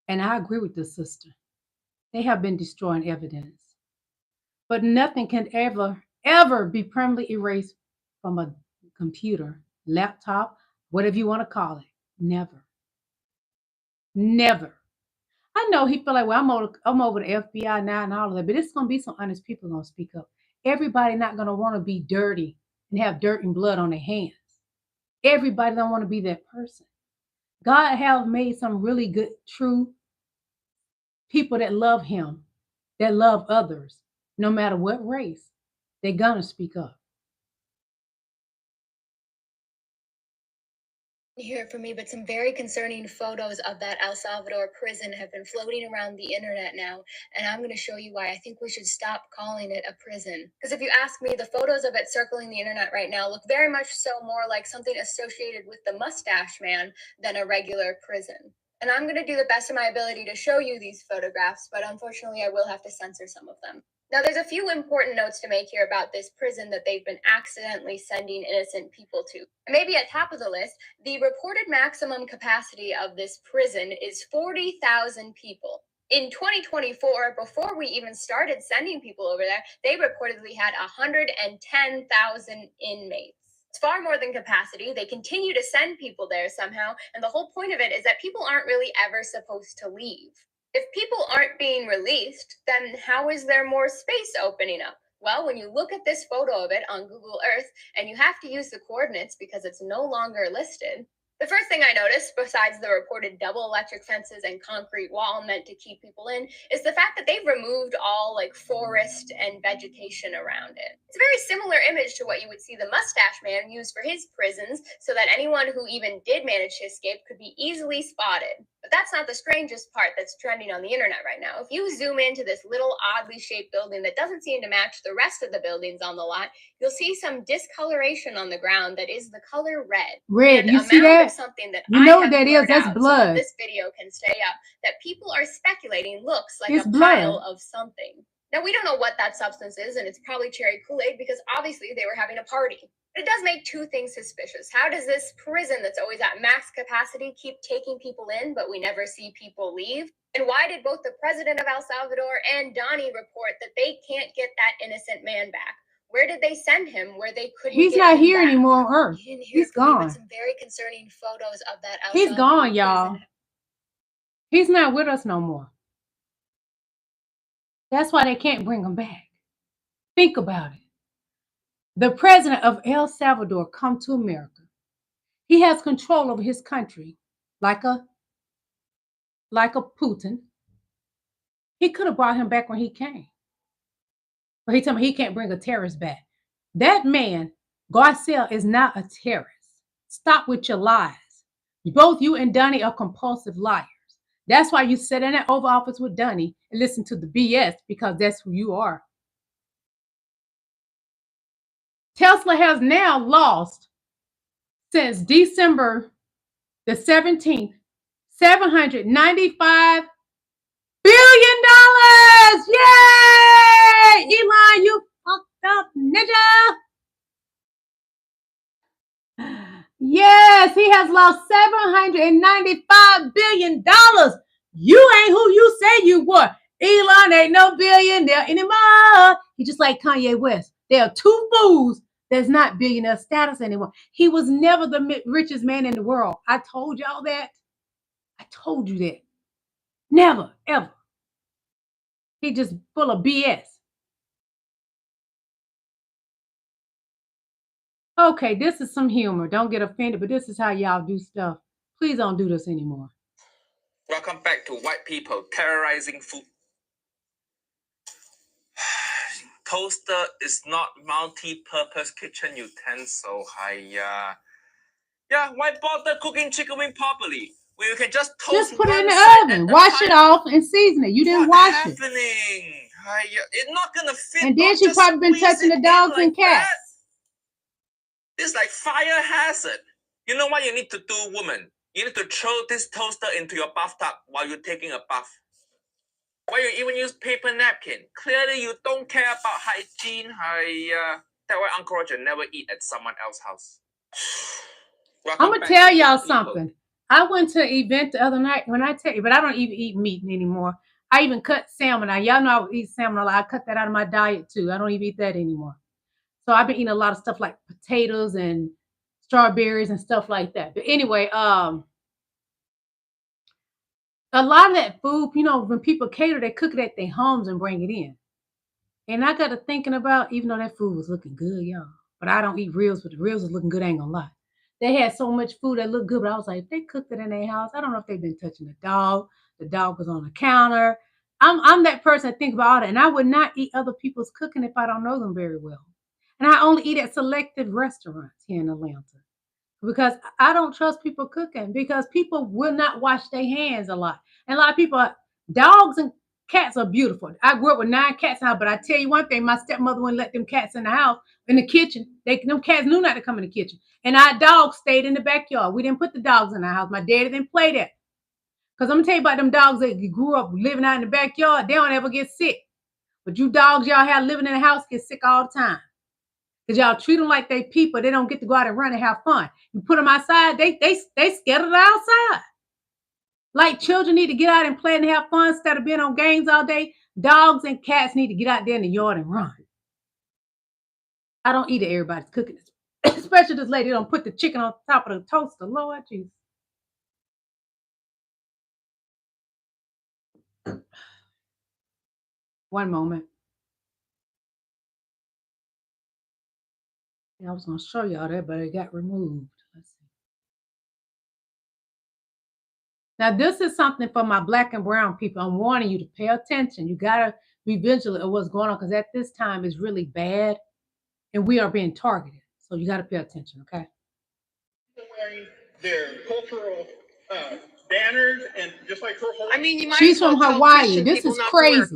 And I agree with the sister. They have been destroying evidence. But nothing can ever be permanently erased from a computer, laptop, whatever you want to call it. Never. Never. I know he feel like, well, I'm over the FBI now and all of that, but it's going to be some honest people going to speak up. Everybody not going to want to be dirty and have dirt and blood on their hands. Everybody don't want to be that person. God have made some really good, true people that love him, that love others, no matter what race. They're going to speak up. Hear from me, but some very concerning photos of that El Salvador prison have been floating around the internet now, and I'm going to show you why I think we should stop calling it a prison. Because if you ask me, the photos of it circling the internet right now look very much so more like something associated with the mustache man than a regular prison. And I'm going to do the best of my ability to show you these photographs, but unfortunately I will have to censor some of them. Now, there's a few important notes to make here about this prison that they've been accidentally sending innocent people to. Maybe at top of the list, the reported maximum capacity of this prison is 40,000 people. In 2024, before we even started sending people over there, they reportedly had 110,000 inmates. It's far more than capacity. They continue to send people there somehow, and the whole point of it is that people aren't really ever supposed to leave. If people aren't being released, then how is there more space opening up? Well, when you look at this photo of it on Google Earth, and you have to use the coordinates because it's no longer listed, the first thing I noticed, besides the reported double electric fences and concrete wall meant to keep people in, is the fact that they've removed all forest and vegetation around it. It's a very similar image to what you would see the mustache man use for his prisons, so that anyone who even did manage to escape could be easily spotted. But that's not the strangest part that's trending on the internet right now. If you zoom into this little oddly shaped building that doesn't seem to match the rest of the buildings on the lot, you'll see some discoloration on the ground that is the color red. Red, you see that? Something that you know what that is? That's blood. So that this video can stay up, that people are speculating looks like a pile of something. Now, we don't know what that substance is, and it's probably cherry Kool-Aid because obviously they were having a party. But it does make two things suspicious. How does this prison that's always at max capacity keep taking people in, but we never see people leave? And why did both the president of El Salvador and Donnie report that they can't get that innocent man back? Where did they send him where they couldn't He's get not him here back? anymore on Earth. He's gone. Some very concerning photos of that El He's Salvador gone, y'all. prison. He's not with us no more. That's why they can't bring him back. Think about it. The president of El Salvador come to America. He has control over his country like a Putin. He could have brought him back when he came. But he told me he can't bring a terrorist back. That man, Garcia, is not a terrorist. Stop with your lies. Both you and Donnie are compulsive liars. That's why you sit in that Oval Office with Donnie and listen to the BS, because that's who you are. Tesla has now lost, since December the 17th, $795 billion. Yay! Elon, you fucked up, nigga. Yes, he has lost $795 billion. You ain't who you say you were. Elon ain't no billionaire anymore. He's just like Kanye West. There are two fools that's not billionaire status anymore. He was never the richest man in the world. I told y'all that. I told you that. Never, ever. He just full of BS. Okay, this is some humor. Don't get offended, but this is how y'all do stuff. Please don't do this anymore. Welcome back to White People Terrorizing Food. Toaster is not multi-purpose kitchen utensil. Yeah, why bother cooking chicken wing properly when you can just toast? Just put it in the oven, wash it off, and season it. You didn't wash it. What's happening? It's not gonna fit. And then she probably been touching the dogs and cats. It's like fire hazard. You know what you need to do, woman? You need to throw this toaster into your bathtub while you're taking a bath. Why you even use paper napkin? Clearly you don't care about hygiene. That way Uncle Roger never eat at someone else's house. I'm gonna tell y'all something. I went to an event the other night. When I tell you, but I don't even eat meat anymore. I even cut salmon. Now y'all know I would eat salmon a lot. I cut that out of my diet too. I don't even eat that anymore. So I've been eating a lot of stuff like potatoes and strawberries and stuff like that. But anyway, a lot of that food, you know, when people cater, they cook it at their homes and bring it in. And I got to thinking about, even though that food was looking good, y'all, but I don't eat ribs, but the ribs was looking good, I ain't gonna lie. They had so much food that looked good, but I was like, if they cooked it in their house, I don't know if they've been touching the dog was on the counter. I'm that person that think about all that, and I would not eat other people's cooking if I don't know them very well. And I only eat at selective restaurants here in Atlanta because I don't trust people cooking because people will not wash their hands a lot. And a lot of people, dogs and cats are beautiful. I grew up with 9 cats now, but I tell you one thing, my stepmother wouldn't let them cats in the house, in the kitchen. Them cats knew not to come in the kitchen. And our dogs stayed in the backyard. We didn't put the dogs in our house. My daddy didn't play that. Because I'm going to tell you about them dogs that grew up living out in the backyard. They don't ever get sick. But you dogs y'all have living in the house get sick all the time. Because y'all treat them like they people. They don't get to go out and run and have fun. You put them outside, they scared of the outside. Like children need to get out and play and have fun instead of being on games all day. Dogs and cats need to get out there in the yard and run. I don't eat it. Everybody's cooking it. Especially this lady don't put the chicken on top of the toaster. Lord Jesus. One moment. I was going to show y'all that, but it got removed. Let's see. Now, this is something for my black and brown people. I'm warning you to pay attention. You got to be vigilant of what's going on because at this time it's really bad and we are being targeted. So you got to pay attention, okay? Wearing their cultural banners and just like her whole. I mean, you might. She's from Hawaii. This is crazy.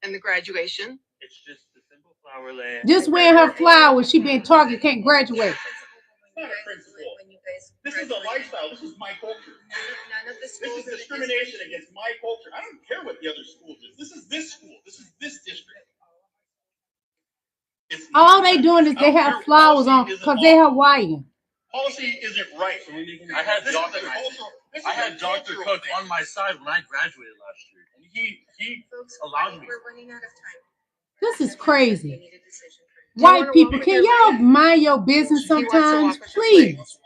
And the graduation. It's just the simple flower land. Just wearing her flowers, she being targeted, can't graduate. It's not a principle. This is a lifestyle. This is my culture. This is discrimination against my culture. I don't care what the other school does. This is this school. This is this district. All they doing is they have flowers on because they're Hawaiian. Policy isn't right. I had Dr. Cook on my side when I graduated last year, and he allowed me. We're running out of time. This is crazy. White people, can y'all mind your business sometimes, please?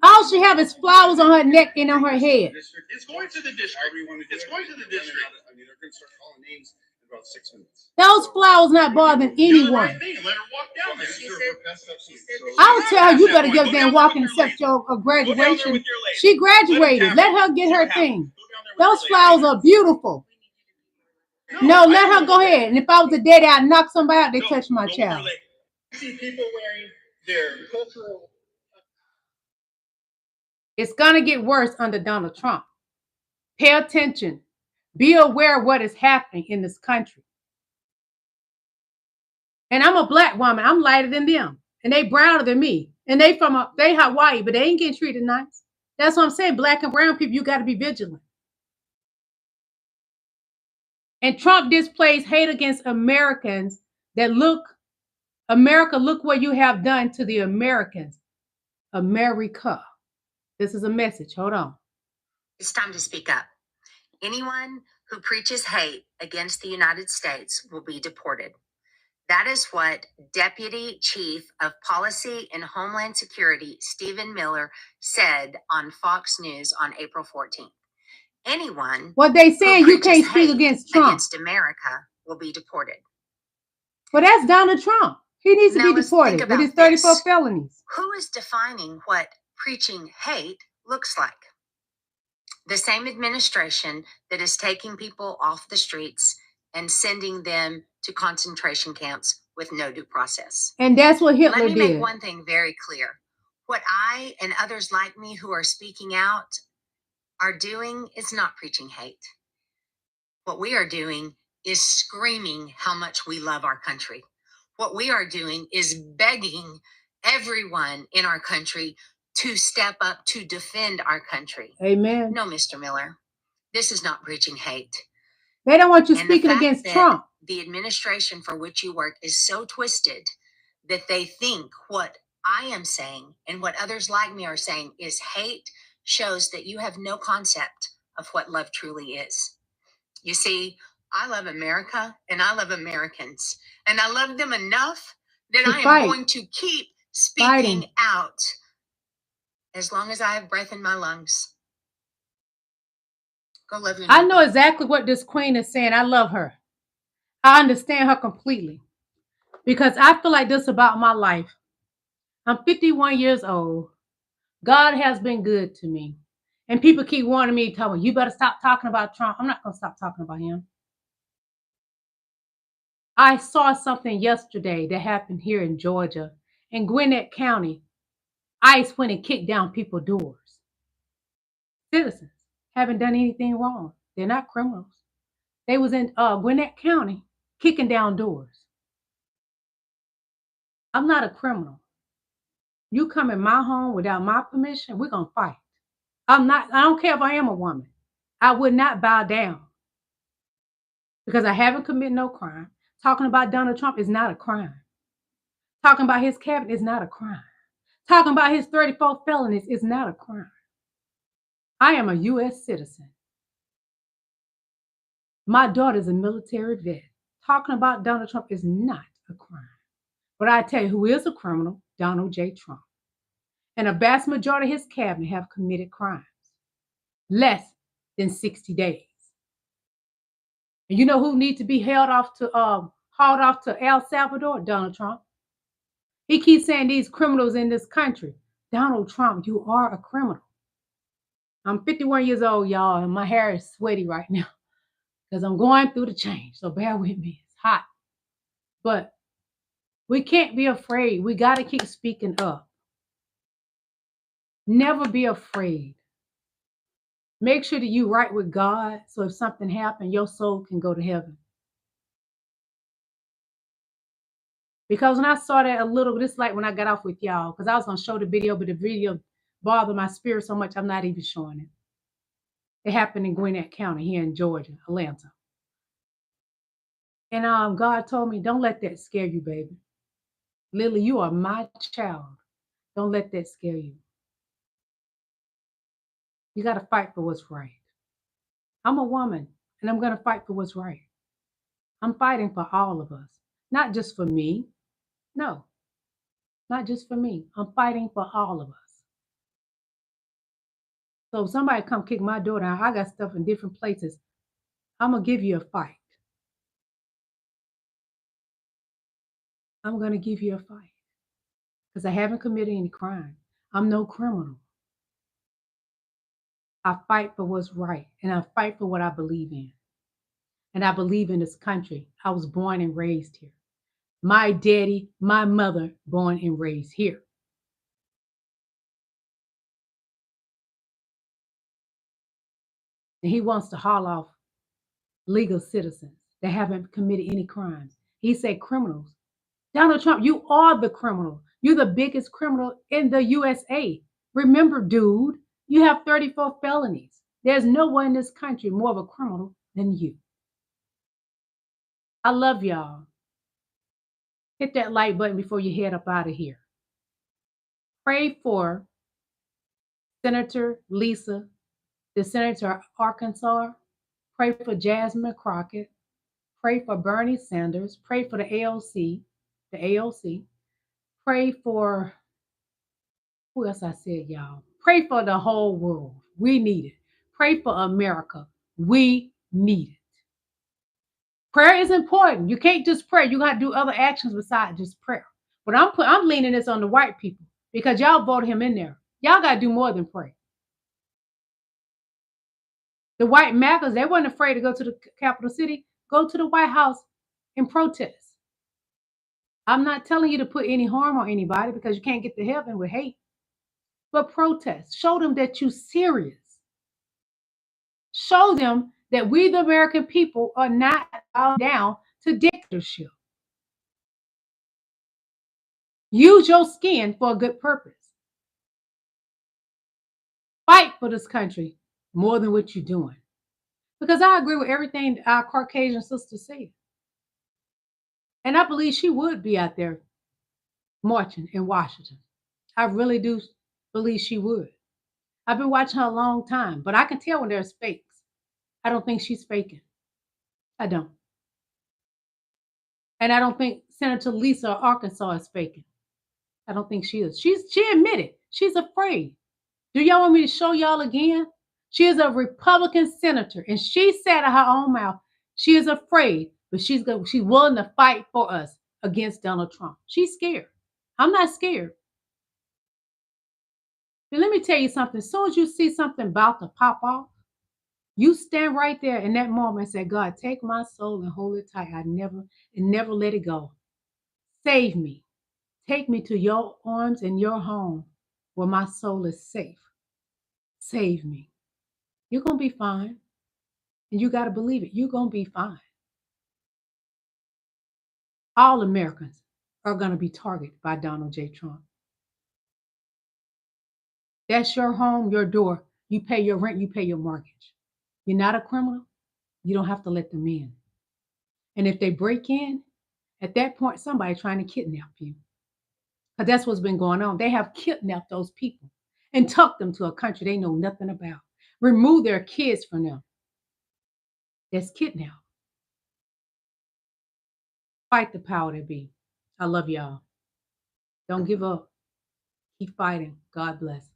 All she have is flowers on her neck and on her head. It's going to the district. It's going to the district. I mean, they're going to start calling names in about 6 minutes. Those flowers not bothering anyone. Let her walk down there. I would tell her you better get there and walk and accept your graduation. She graduated. Let her get her thing. Those flowers are beautiful. No, let her go ahead. And if I was a daddy, I'd knock somebody out. They touch my child. See people wearing their cultural. It's going to get worse under Donald Trump. Pay attention. Be aware of what is happening in this country. And I'm a black woman. I'm lighter than them. And they browner than me. And they Hawaii, but they ain't getting treated nice. That's what I'm saying. Black and brown people, you got to be vigilant. And Trump displays hate against Americans that America, look what you have done to the Americans. America. This is a message. Hold on. It's time to speak up. Anyone who preaches hate against the United States will be deported. That is what Deputy Chief of Policy and Homeland Security Stephen Miller said on Fox News on April 14th. Anyone what they saying, you can't speak against Trump. Against America will be deported. Well, that's Donald Trump. He needs to be deported with his 34 felonies. Who is defining what preaching hate looks like? The same administration that is taking people off the streets and sending them to concentration camps with no due process. And that's what Hitler did. Let me make one thing very clear. What I and others like me who are speaking out are doing is not preaching hate. What we are doing is screaming how much we love our country. What we are doing is begging everyone in our country to step up to defend our country. Amen. No, Mr. Miller, this is not preaching hate. They don't want you speaking against Trump. The administration for which you work is so twisted that they think what I am saying and what others like me are saying is hate shows that you have no concept of what love truly is. You see, I love America and I love Americans, and I love them enough that I am going to keep speaking out as long as I have breath in my lungs. Go love your neighbor. I know exactly what this queen is saying. I love her. I understand her completely because I feel like this about my life. I'm 51 years old. God has been good to me. And people keep wanting me to tell me, you better stop talking about Trump. I'm not going to stop talking about him. I saw something yesterday that happened here in Georgia. In Gwinnett County, ICE went and kicked down people's doors. Citizens haven't done anything wrong. They're not criminals. They was in Gwinnett County kicking down doors. I'm not a criminal. You come in my home without my permission, we're going to fight. I don't care if I am a woman. I would not bow down because I haven't committed no crime. Talking about Donald Trump is not a crime. Talking about his cabinet is not a crime. Talking about his 34 felonies is not a crime. I am a U.S. citizen. My daughter's a military vet. Talking about Donald Trump is not a crime. But I tell you who is a criminal, Donald J. Trump. And a vast majority of his cabinet have committed crimes. Less than 60 days. And you know who needs to be hauled off to El Salvador? Donald Trump. He keeps saying these criminals in this country. Donald Trump, you are a criminal. I'm 51 years old, y'all, and my hair is sweaty right now because I'm going through the change. So bear with me. It's hot. But we can't be afraid. We got to keep speaking up. Never be afraid. Make sure that you're right with God so if something happens, your soul can go to heaven. Because when I saw that a little, this like when I got off with y'all, because I was going to show the video, but the video bothered my spirit so much, I'm not even showing it. It happened in Gwinnett County here in Georgia, Atlanta. And God told me, don't let that scare you, baby. Lillie, you are my child. Don't let that scare you. You got to fight for what's right. I'm a woman, and I'm going to fight for what's right. I'm fighting for all of us, not just for me. No, not just for me. I'm fighting for all of us. So if somebody come kick my door down, I got stuff in different places. I'm going to give you a fight. I'm going to give you a fight because I haven't committed any crime. I'm no criminal. I fight for what's right, and I fight for what I believe in. And I believe in this country. I was born and raised here. My daddy, my mother, born and raised here. And he wants to haul off legal citizens that haven't committed any crimes. He said criminals. Donald Trump, you are the criminal. You're the biggest criminal in the USA. Remember, dude, you have 34 felonies. There's no one in this country more of a criminal than you. I love y'all. Hit that like button before you head up out of here. Pray for Senator Lisa, the senator of Arkansas. Pray for Jasmine Crockett. Pray for Bernie Sanders. Pray for the AOC. The AOC. Pray for, who else I said, y'all? Pray for the whole world. We need it. Pray for America. We need it. Prayer is important. You can't just pray. You got to do other actions besides just prayer. But I'm leaning this on the white people because y'all voted him in there. Y'all got to do more than pray. The white MAGAs, they weren't afraid to go to the capital city, go to the White House and protest. I'm not telling you to put any harm on anybody because you can't get to heaven with hate. But protest. Show them that you're serious. Show them that we, the American people, are not down to dictatorship. Use your skin for a good purpose. Fight for this country more than what you're doing. Because I agree with everything our Caucasian sister said. And I believe she would be out there marching in Washington. I really do believe she would. I've been watching her a long time, but I can tell when there's fakes. I don't think she's faking. I don't. And I don't think Senator Lisa of Arkansas is faking. I don't think she is. She admitted she's afraid. Do y'all want me to show y'all again? She is a Republican senator, and she said out her own mouth, she is afraid, but she's willing to fight for us against Donald Trump. She's scared. I'm not scared. But let me tell you something. As soon as you see something about to pop off, you stand right there in that moment and say, God, take my soul and hold it tight. Never let it go. Save me. Take me to your arms and your home where my soul is safe. Save me. You're going to be fine. And you got to believe it. You're going to be fine. All Americans are going to be targeted by Donald J. Trump. That's your home, your door. You pay your rent, you pay your mortgage. You're not a criminal. You don't have to let them in. And if they break in, at that point, somebody's trying to kidnap you. Because that's what's been going on. They have kidnapped those people and tucked them to a country they know nothing about. Remove their kids from them. That's kidnapped. Fight the power that be. I love y'all. Don't give up. Keep fighting. God bless.